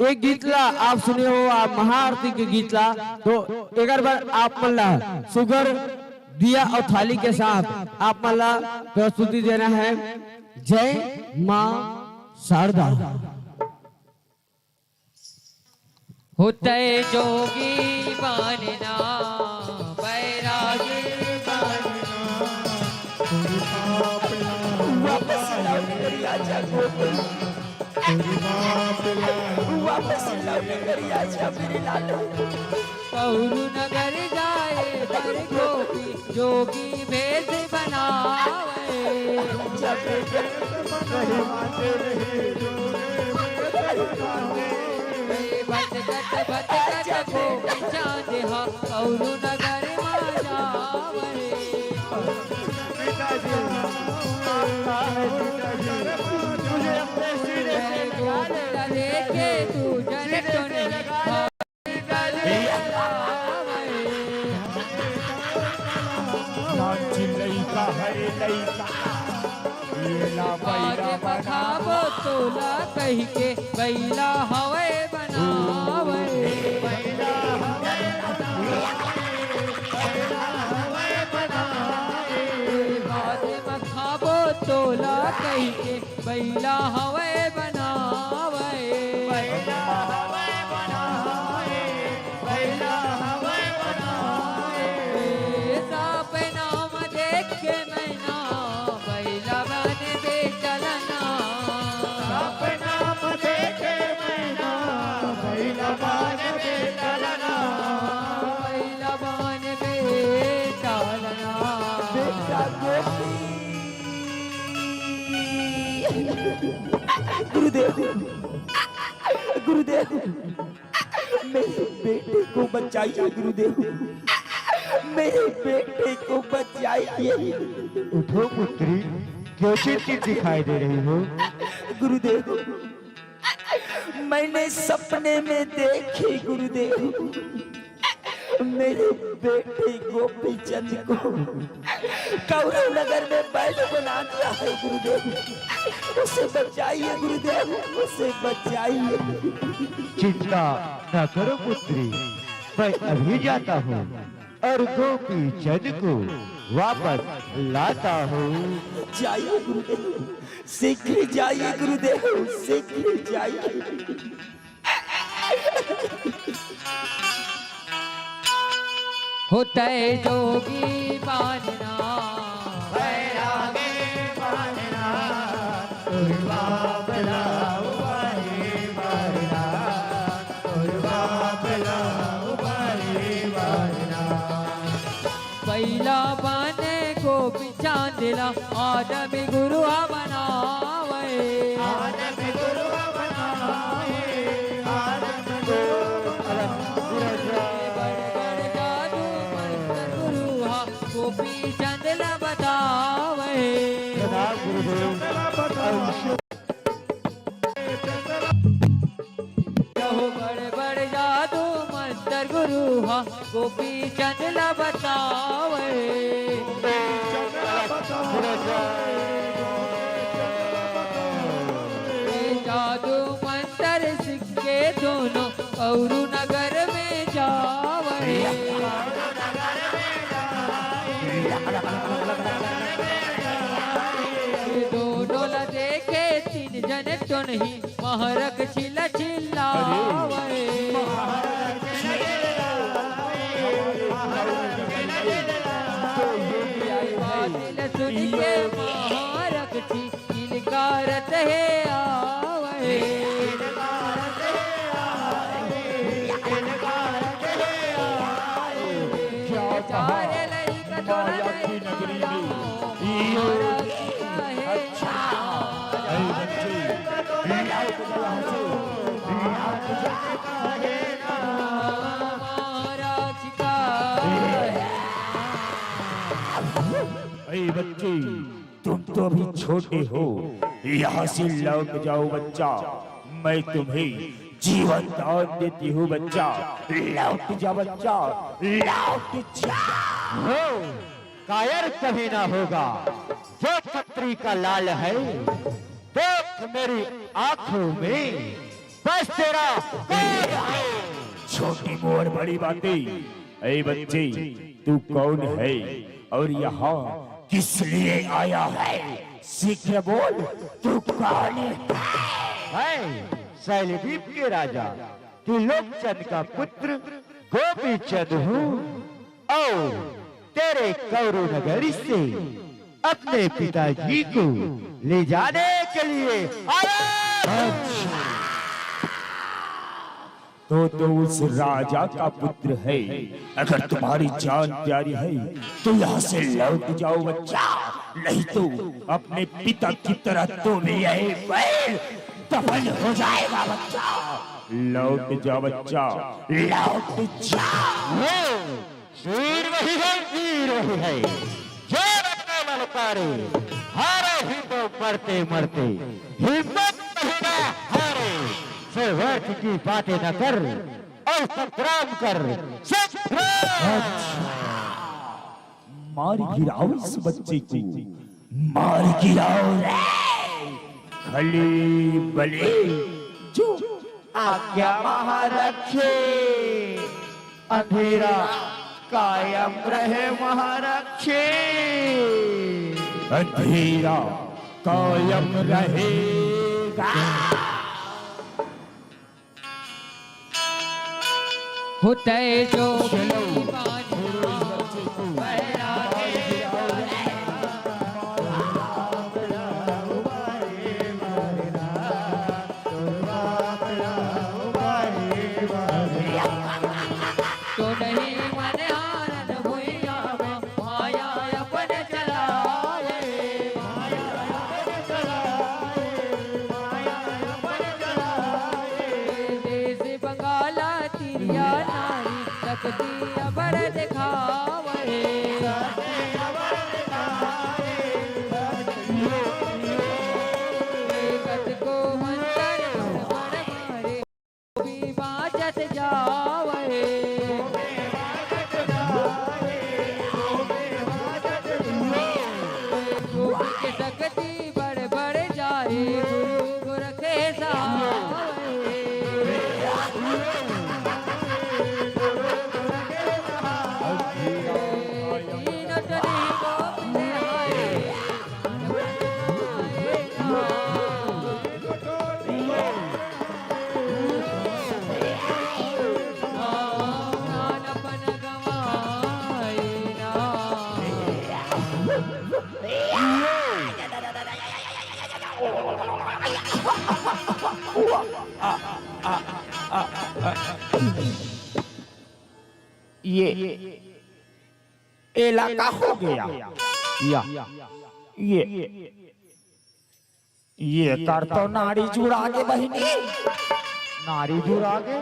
एक गीत ला आप सुने हो, आप महाआरती के गीत ला, तो एक बार आप मल्ला सुगर दिया और थाली के साथ आप मल्ला प्रस्तुति देना है। जय मां शारदा। होते जोगी बनना बैरागी बनना वापस आजा गोपी, वापस लौट कर आजा मेरे लाला। कौरु नगर जाए बर गोपी जोगी भेष बनावे। भटकत भटकत गोपी चांद हा कौरु नगर मा जावे। गोपिया लेके तू जन चुने बखाबो तोला कह के बैला हवे बनावे। बखाबो तोला कह के बैला हवे बनावे। गुरुदेव, गुरुदेव, मेरे बेटे को बचाइए गुरुदेव, मेरे बेटे को बचाइए। उठो पुत्री, क्यों चिंतित दिखाई दे रही हो? गुरुदेव, मैंने सपने में देखे गुरुदेव, मेरे बेटे गोपी चंद को कौरव नगर में बैल बना दिया है गुरुदेव, उसे बचाइए गुरुदेव, उसे बचाइए। चिंता न करो पुत्री, मैं अभी जाता हूँ और गोपी चंद को वापस लाता हूँ। जाइए गुरुदेव, शीघ्र जाइए गुरुदेव, शीघ्र जाइए। होता है जोगी बाजना बैला बने को पिछान दिला आदमी गुरु बनावे। गोपी चंद ला बतावे। बड़े बड़े जादू मंत्र गुरु हा गोपी चंद ला बतावे। जादू मंत्र सिक्के दोनों कौरु नगर में जावे। दोनों ला देखे तीन जन तो नहीं महरक चिल्ला चिल्लावे। सुन के महरक चिलकारत है आवे। चारे लई कटोरा बच्चे, तुम तो अभी छोटे हो, यहाँ से लौट जाओ बच्चा, मैं तुम्हें जीवन दान देती हूँ बच्चा, लौट जा बच्चा, लौट जा। कायर कभी ना होगा, जो छत्री का लाल है देख मेरी आंखों में, बस तेरा छोटी मोर बड़ी बातें। ऐ बच्चे, तू कौन है और यहाँ किस लिए आया है? शीघ्र बोल, तू कौन है? शैलदीप के राजा त्रिलोकचंद का पुत्र गोपी चंद हूँ और तेरे कौरव नगरी से अपने पिताजी को ले जाने के लिए तो उस राजा का पुत्र है। अगर तुम्हारी जान प्यारी है तो यहाँ से लौट जाओ बच्चा, नहीं तो अपने पिता की तरह तुम भी यही पर दफन हो जाएगा बच्चा। लौट जा बच्चा, लौट जा। वीर वही है, वीर वही है जो अपने ललकारे, हारे ही तो मरते मरते हिम्मत नहीं ना हारे। से व्यर्थ की बातें न कर और संग्राम कर, संग्राम। मार गिराओ इस बच्चे को, मार गिराओ रे खली बले जो आज्ञा महारक्षे, अंधेरा कायम रहे महारक्षे। अंधेरा कायम रहेगा। होते जो तो नहीं मन हारन भुइया में माया अपन चलाए, देश बंगाला तिरिया नारी तकती अबर दिखावे। गत को मंतर बड़ मारे भी बाजत जावे। के सकती बढ़ बढ़ जाए गुरु गोरख सहाय। तीनों तरी गोविंद हाय, नानपन गवाए ना। ये इलाका हो गया या ये कर तो नाड़ी जुड़ा के बहिनी, नारी जुड़ा के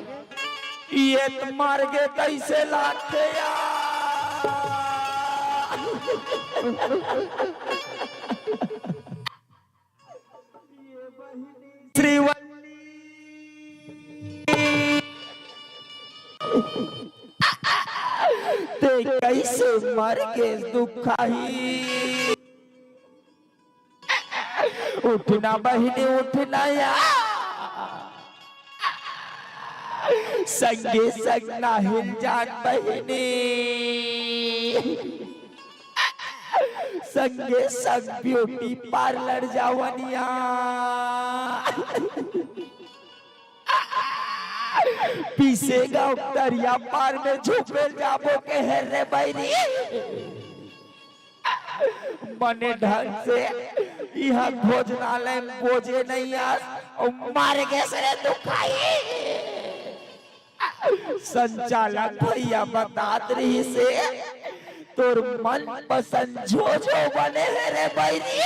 ये तो मर गए कैसे लाते श्रीवल्ली ते कैसे मर के दुखाही। उठना बहिनी उठना या संगे संग ना हिल जान बहिनी, संगे संग ब्यूटी पार्लर जावनिया। पीसेगा दरिया पार में झुके जाबो के है रे बहिनी। मने ढंग से यहाँ भोजनालय में बोझे नहीं आस और मार के सरे दुखाई। संचालक भैया बतात रही से तोर मन पसंद जो बने है रे बहिनी।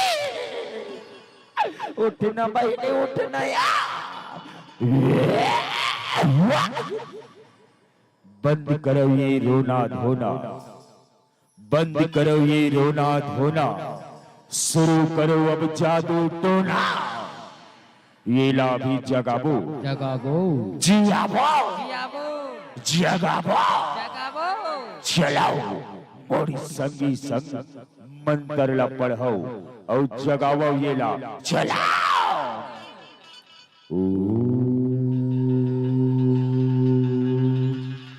उठना बहिनी उठना या। बंद करो ये रोना धोना, बंद करो ये रोना धोना, शुरू करो अब जादू टोना। ये ला भी जगाबो जगाबो जियाबो जियाबो जगाबो जगाबो। चलाओ मोरी संगी संग मंत्र ला पढ़ो और जगावो ये ला चलाओ।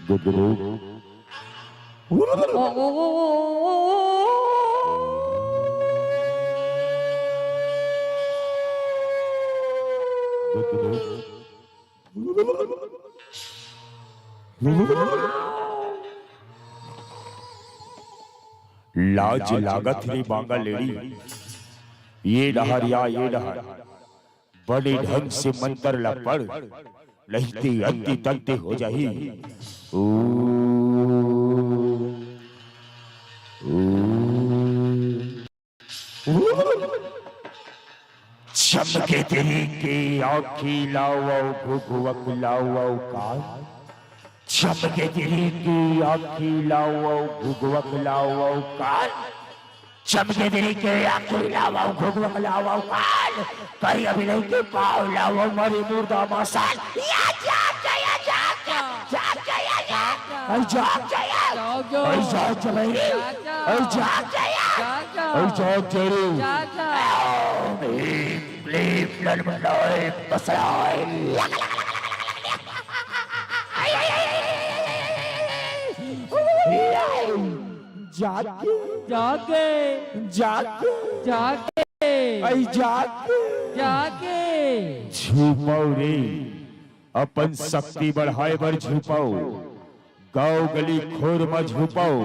गुदरू लाज लागत रे बांगा लेडी, ये डहर या ये डहर बड़े ढंग से मंत्र ला पढ़, लहते अंते तंते हो जाही। चमके तेरी के आँखी लाओ भुगवक लाओ काल, चमके तेरी की आँखी लाओ भुगवक लाओ काल, चमके तेरी के आँखी लाओ भुगवक लाओ काल, कहीं अभी नहीं के पाव लाओ मरी मुर्दा मसाल। या जाग जाया जाग जाग जाया जाग, ऐ जाग जाया, ऐ जाग जाया, ऐ जाग जाया, ऐ जाग जाया, प्लीज लड़ बनाए बसराए। जागे जागे जागे जागे ऐ जागे जागे। झुपाओ रे, अपन शक्ति बढ़ाए बर झुपाओ, गांव गली खोर में झुपाओ,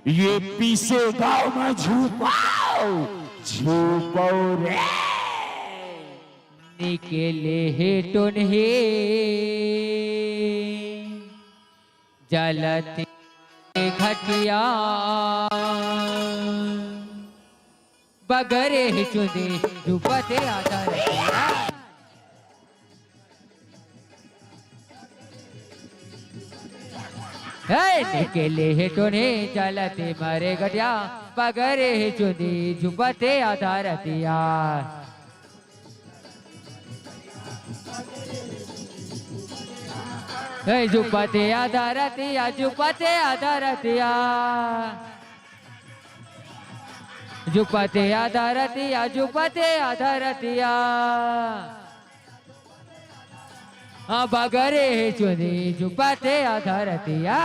ये पीसे गांव में झुपाओ, झुपाओ रे। निकले हे टोन हे जलते घटिया, बगरे चुने डूबते आधार। निकले हे टोने जलते मारे घटिया, बगरे चुने झुबते आधारतिया। झुपते आधारतिया, झुपते आधारतिया, झुपते आधारतिया, झुपते आधारतिया। हाँ बगरे चुनी झुपते आधारतिया।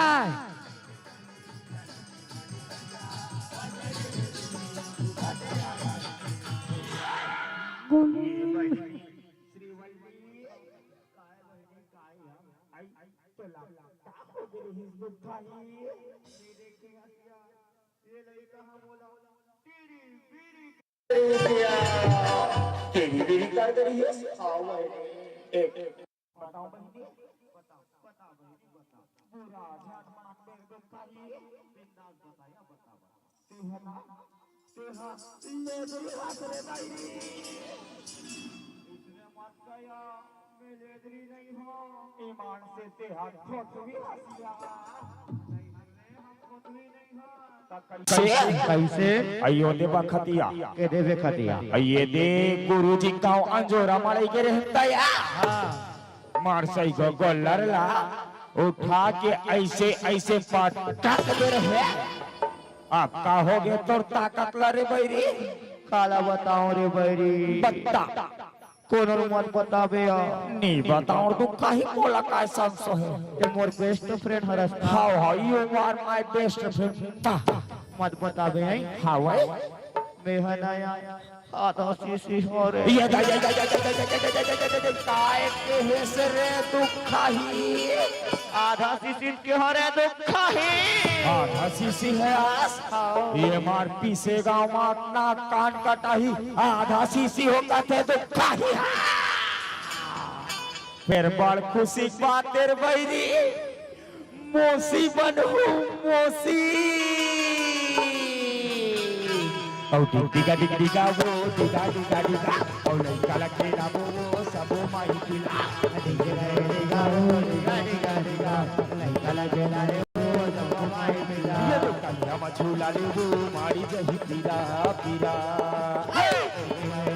तेरी बीड़ी कर रही है। ईमान से तेरा कैसे अयो दे बखतिया, के देवे खतिया ये दे गुरुजी का अंजोरा मारे के रहता या, मार सही को गोलर ला उठा के ऐसे ऐसे पटक दे रहे। आप का हो गए तोर ताकत ला रे बैरी, काला बताओ रे बैरी, बता कोनो मत बताबे या नहीं बताओ तू काहे बोला काय संसो है। ते मोर बेस्ट फ्रेंड हरस how you are my best friend. मत बताबे है। हाउ है मेहनाया आधा सीसी हो रे ये काय के हेसरे दुखाही, आधा सीसी के हो रे दुखाही, आधा सीसी है आस, ये मार पीसे गाँव में अपना कान कटाही, आधा सीसी होगा थे दुखाही। फिर बड़ खुशी बातेर बैरी, मोसी बनू मोसी। औ डिगा डिगा वो डिगा डिगा डिगा, औ लइका लखेला वो सबो माई पिला, डिगा डिगा वो डिगा डिगा डिगा, लइका लखेला रे वो सबो माई पिला, ये तो कन्या मछुला ले वो मारी जही पीरा पीरा।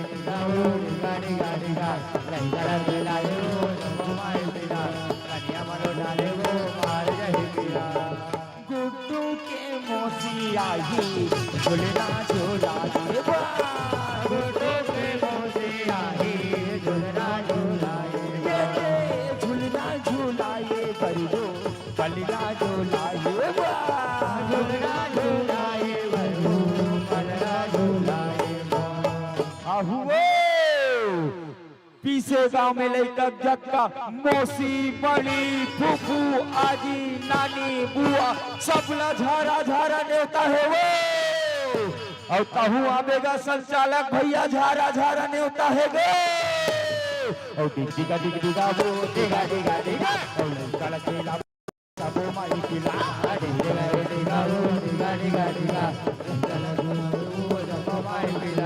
डिगा वो डिगा डिगा डिगा, लइका लखेला रे वो सबो माई पिला, कन्या मरो डाले वो मारी जही पीरा। गुड्डू के मोसी आई झूलना झूला दे, गुड्डू के मोसी आई झूलना झूलाए, झूलना झूलाए गरीबो बलिना झूलाए, झूलना झूलाए गरीबो बलिना झूलाए। आहुए पीसे गांव में लेकर जक्का मौसी बड़ी फूफू आजी नानी बुआ सबला झारा झारा नेता है वो, और कहूँ आवेगा संचालक भैया झारा झारा नेता है गे। ओ डिगा डिगा वो डिगा डिगा डिगा ओ लड़का लखेला सबो माई पिला डिगा डिगा वो डिगा डिगा डिगा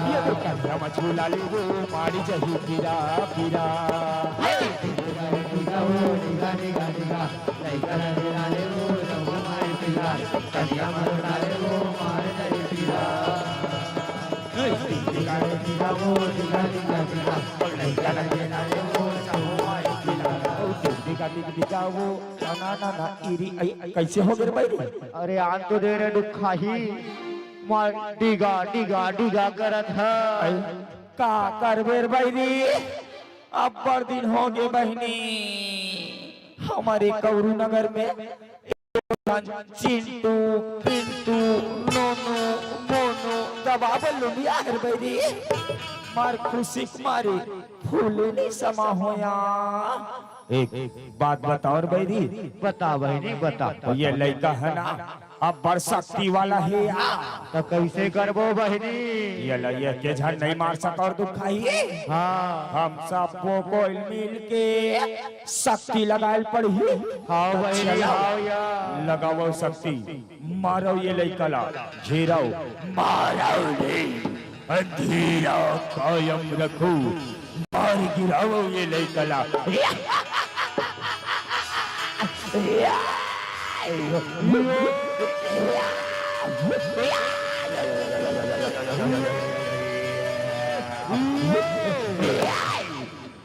ये तो कंधा मछुला ली वो मारी जही गिरा गिरा डिगा डिगा वो डिगा डिगा डिगा लड़का लखेला ले वो सबो माई पिला कन्या मछुला ले वो मारी जही गिरा डिगा डिगा वो डिगा डिगा डिगा लड़का लखेला ले वो सबो माई पिला डिगा डिगा वो ना ना ना इरी कैसे हो गए भाई अरे आन तो दे रे दुखा ही मार डिगा डिगा डिगा करत है का करबेर बहनी अब बड़ दिन हो गए बहनी हमारे कौरू नगर में चिंटू पिंटू नोनू मोनू दबाव लुंडिया है बहनी मार खुशी मारी फूले नहीं समा होया एक बात बताओ बहनी, बता बहनी बता ये लड़का है ना अब बड़ शक्ति वाला है तो कैसे करबो बहनी ये लड़के के झड़ नहीं मार सका और दुखाइए हाँ हम सबको कोई मिल के शक्ति लगाए पड़ी हाँ बहनी हाँ या लगाओ शक्ति मारो ये लड़का ला घेरो मारो रे अंधेरा कायम रखो मार गिराओ ये लड़का ला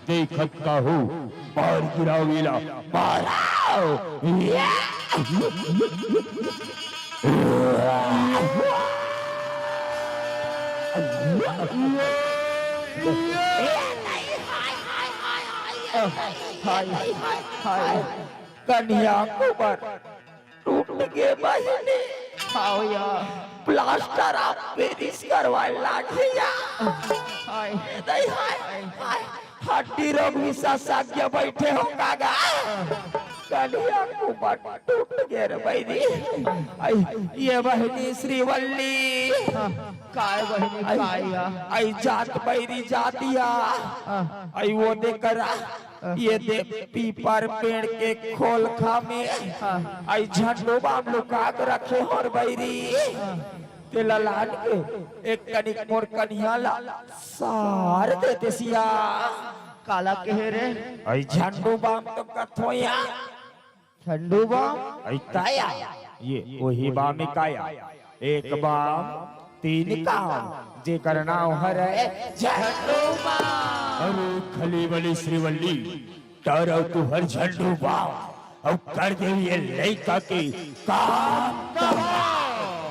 देखत का हो मार गिराओ वेला माराओ कन्या कुबर टूट गए बहनी आओ या प्लास्टर आप पेरिस करवाए लाठिया हाय हाय हड्डी रोग विशेषज्ञ बैठे हो कागा कन्या कुबर टूट गए रे बहनी ये बहनी श्रीवल्ली काय बहनी काय या आई जात बैरी जातिया आई वो देखरा ये दे पीपर पेड़ के खोल खा में आई झंडो बाम लुका के रखे और बैरी ते ललाट के एक कनिक मोर कन्या ला सार देते सिया काला कहे रे आई झंडो बाम तो कथोया ठंडू बाम आई काया ये वही बाम काया एक बाम तीन काम जे करना हर झंडो बाम अरे खली वाली श्रीवल्ली तारा तू हर झंडू बाम और कर दे ये लड़का के काम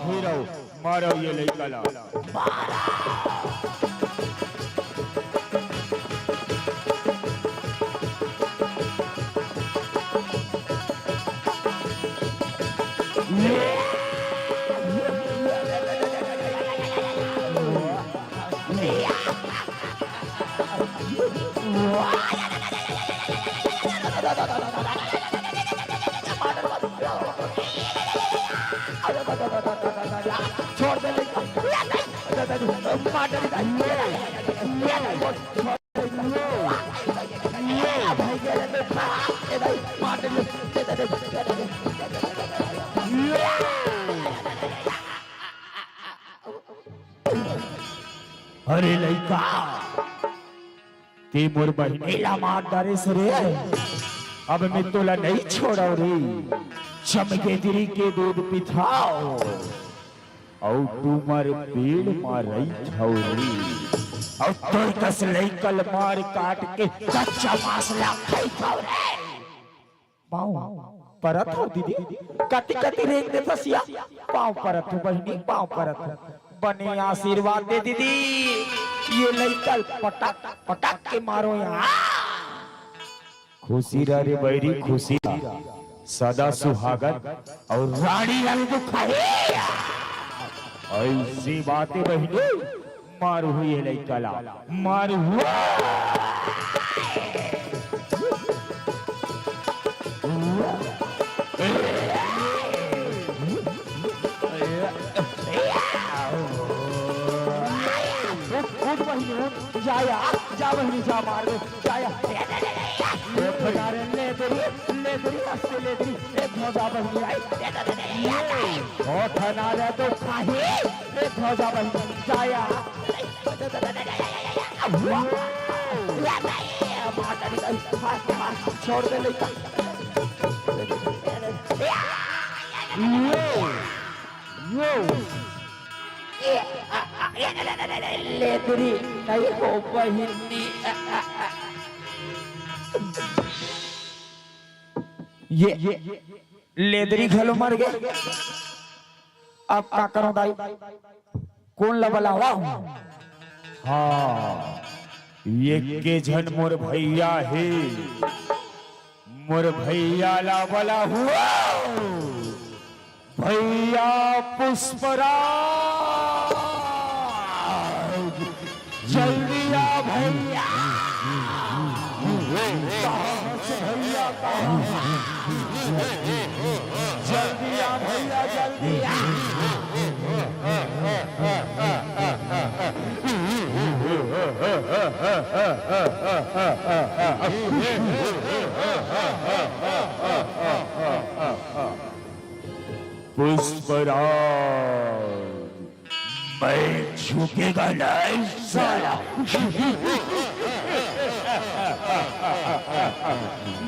हीरो मारो ये लड़का ला छोड़ दे अरे लड़का ते मोर बहनेला मार डारे सरे अब मैं तोला नहीं छोड़ो रे चमके दिरी के दूध पिथाओ और तुमर पेड़ मारई छौरी और तोर कस लइकल मार काट के कच्चा मांस ला खाई खाओ रे पाँव परत हो दीदी कति कति रेंग दे फसिया पाँव परत हो बहनी पाँव परत हो बने आशीर्वाद दे दीदी ये लइकल पटक पटक के मारो यहाँ खुशी रे बैरी खुशी सदा सुहागन और रानी रंग दुखाए ऐसी बातें बहनी मार हुई है लइकला मार हुआ उठ बहिनी जाया जा बहिनी जा मार दे जाया ले खजारे ले तेरी हंसते ले तेरी एक भौजा बहिनी आई ओ थना रे तो खाही एक भौजा बहिनी जाया छोड़ दे लेका यो ले तेरी नहीं हो बहिनी ये लेदरी घलो मर गए अब क्या करो दाई कौन लबला हुआ हाँ ये के जन मोर भैया है मोर भैया ला वाला हुआ भैया पुष्पराज जल्दी आ भैया भैया जल्दी आ भैया जल्दी आ पुष्पराज मैं झुकेगा नहीं साला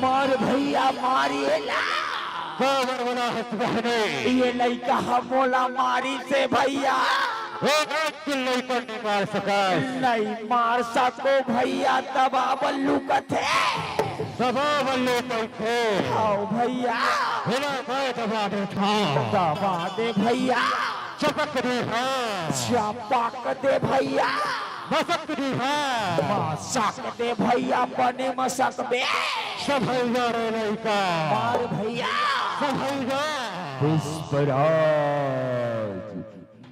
मार भैया मारिए ना ये लड़का हमोला मारी से भैया नहीं मार सका नहीं मार सको भैया तबा बल्लू कथे दबा बल्ले बैठे आओ भैया बिना मैं दबा दे था दबा दे भैया चपक दे हाँ चापक दे भैया मसक दे हाँ मसक दे भैया बने मसक बे सब भैया रे लड़का मार भैया सब भैया पुष्पराज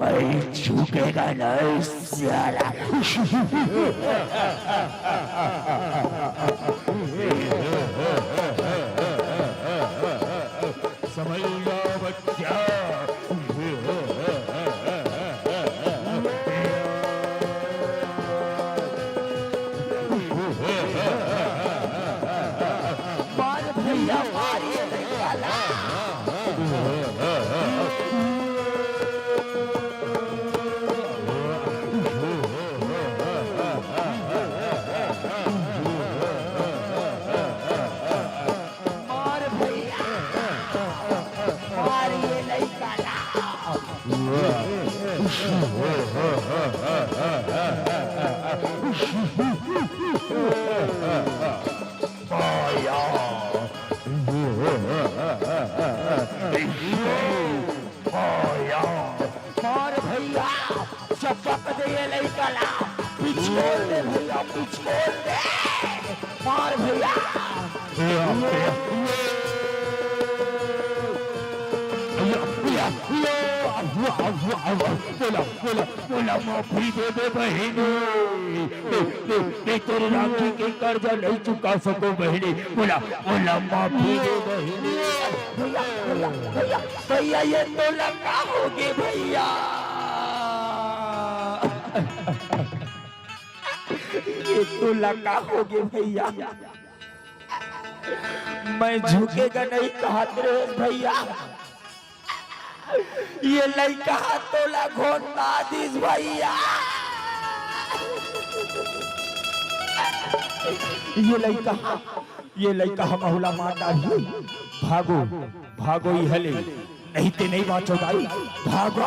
मैं झुकेगा नहीं साला समझ लो बच्चा मार भैया मारिए निकाला मार भैया मारिए निकाला मार भैया चपक दे ये निकाला पिछोड़ दे भैया पिछोड़ दे मार भैया बोला माफी दे दे बहनी तेरे राखी के कर्जा नहीं चुका सको बहनी बोला माफी दे बहनी भैया भैया भैया भैया ये तो लगा होगे भैया ये तो लगा होगे भैया मैं झुकेगा नहीं कहा रे भैया ये लड़का तोला घोटा दिस भैया ये लड़का हम अहुला मार डाली भागो भागो हले नहीं ते नहीं बाँचो दाई भागो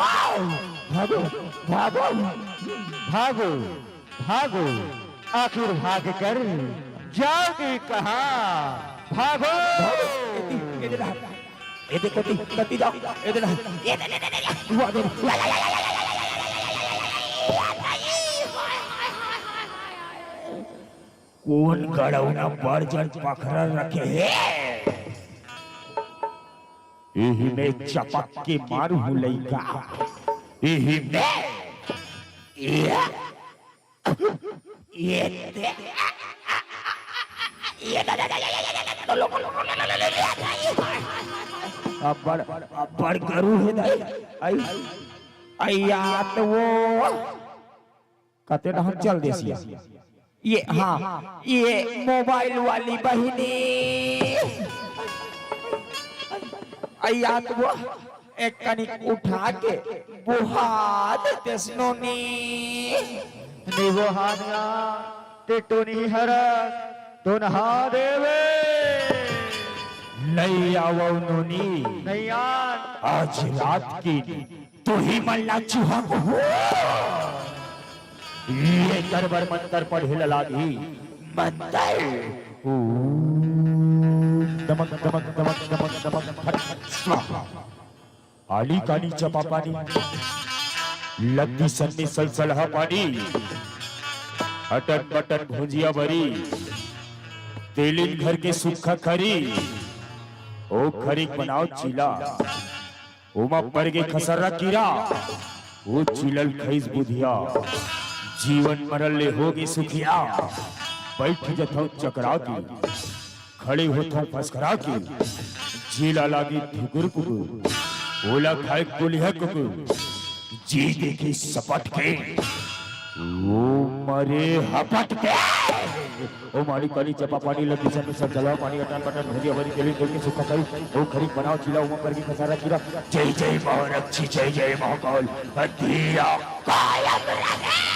भागो भागो भागो भागो आखिर भाग कर जाओगे कहाँ भागो ये देखो कति जाओ ये कौन गड़ौना बर्जन पखड़ रखे है यही में चपक के मारू हूँ लइका यही में अब्बड़ करू है दाई आई तो वो कहते ना हम चल देसिया ये हाँ ये मोबाइल वाली बहिनी अया तो वो एक कनिक उठा के बुहा देते स्नोनी निवो हानिया ते टोनी हरा तो नहा देवे नहीं आवो नोनी नहीं यार आज रात की तू ही मल्ला चूहा को ये करबर मंत्र पढ़े लागी मंदिर दमक दमक दमक दमक दमक फट फट स्वाहा आली कानी चपा पानी लद्दी सन्नी सलसलहा पानी अटन बटन भुजिया भरी तेलिन घर के सूखा खरी ओ खरी बनाओ चीला उमा पर के खसरा कीरा वो चिलल खैस बुधिया जीवन मरल ले होगी सुखिया बैठ जथो चकरा की खड़े होथो फसकरा की जीला लागी ठुकुर कुकुर ओला खाए कुलिया कुकुर जी देखी सपट के वो मरे हपट के ओ मारी काली चपा पानी लगी सन सब जला पानी अटन बटन भरी भरी तेली तेल के सुखा करी ओ खरी बनाओ चिला उमा पर की खसारा कीरा जय जय महारक्षी जय जय महाकाल अधीरा कायम रहे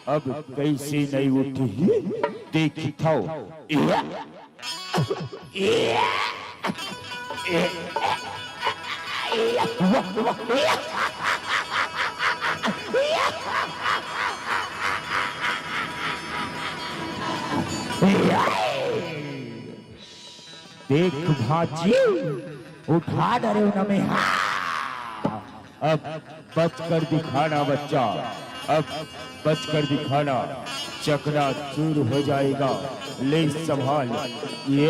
अब कैसे नहीं उठी देखी था देख भाजी उठा डरे न में अब बच कर दिखाना बच्चा अब बच कर दिखाना चकना चूर हो जाएगा ले संभाल ये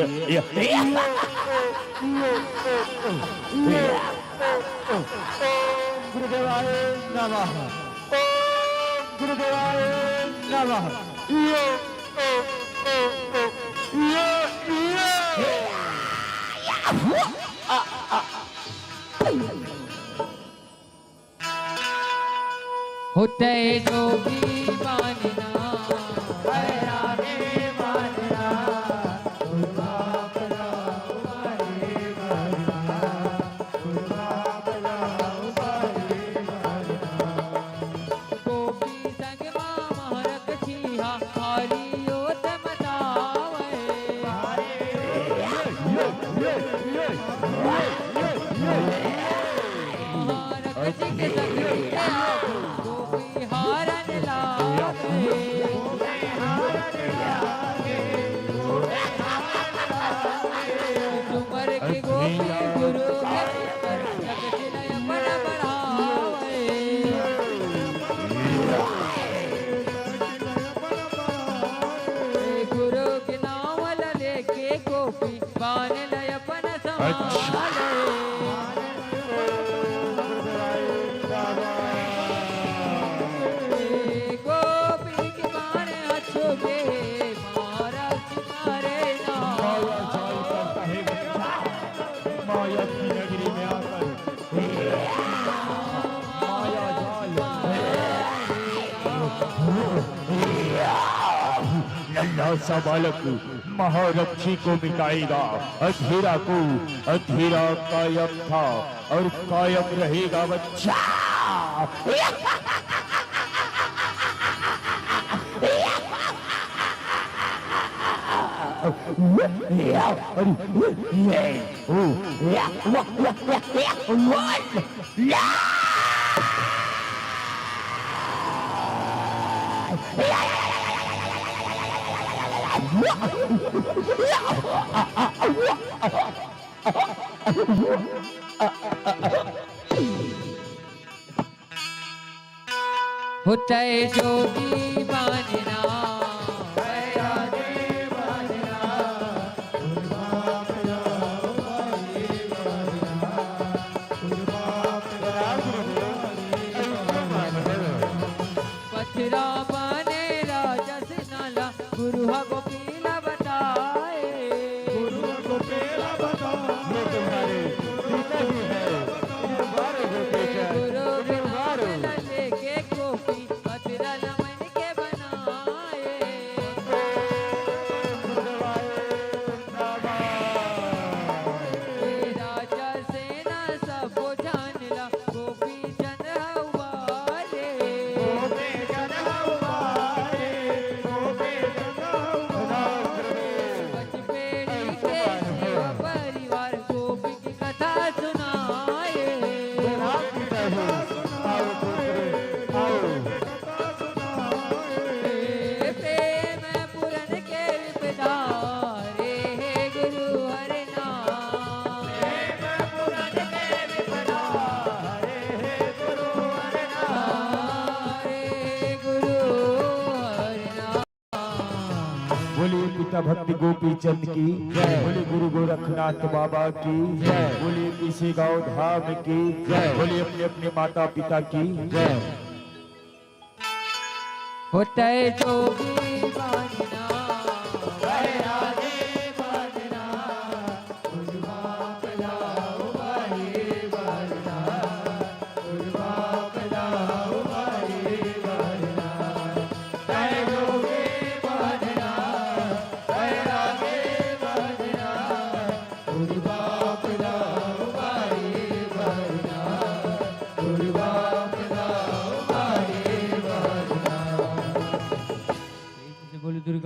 गुरुदेवाय नमः गुरुदेवाय नमः होते जोगी मानना सा बालक महारक्षी को मिटाएगा अधीरा को अधीरा कायम था और कायम रहेगा बच्चा होते जोगी मानना पथरा बने राजा से नाला गुरु गोपीला बताए गुरु को पेला बताओ ये तुम्हारे पिता जी है देवता भक्ति गोपी चंद की, बोले गुरु गोरखनाथ बाबा की, बोले इसी गाँव धाम की, बोले अपने अपने माता पिता की। होता है जो भी मानना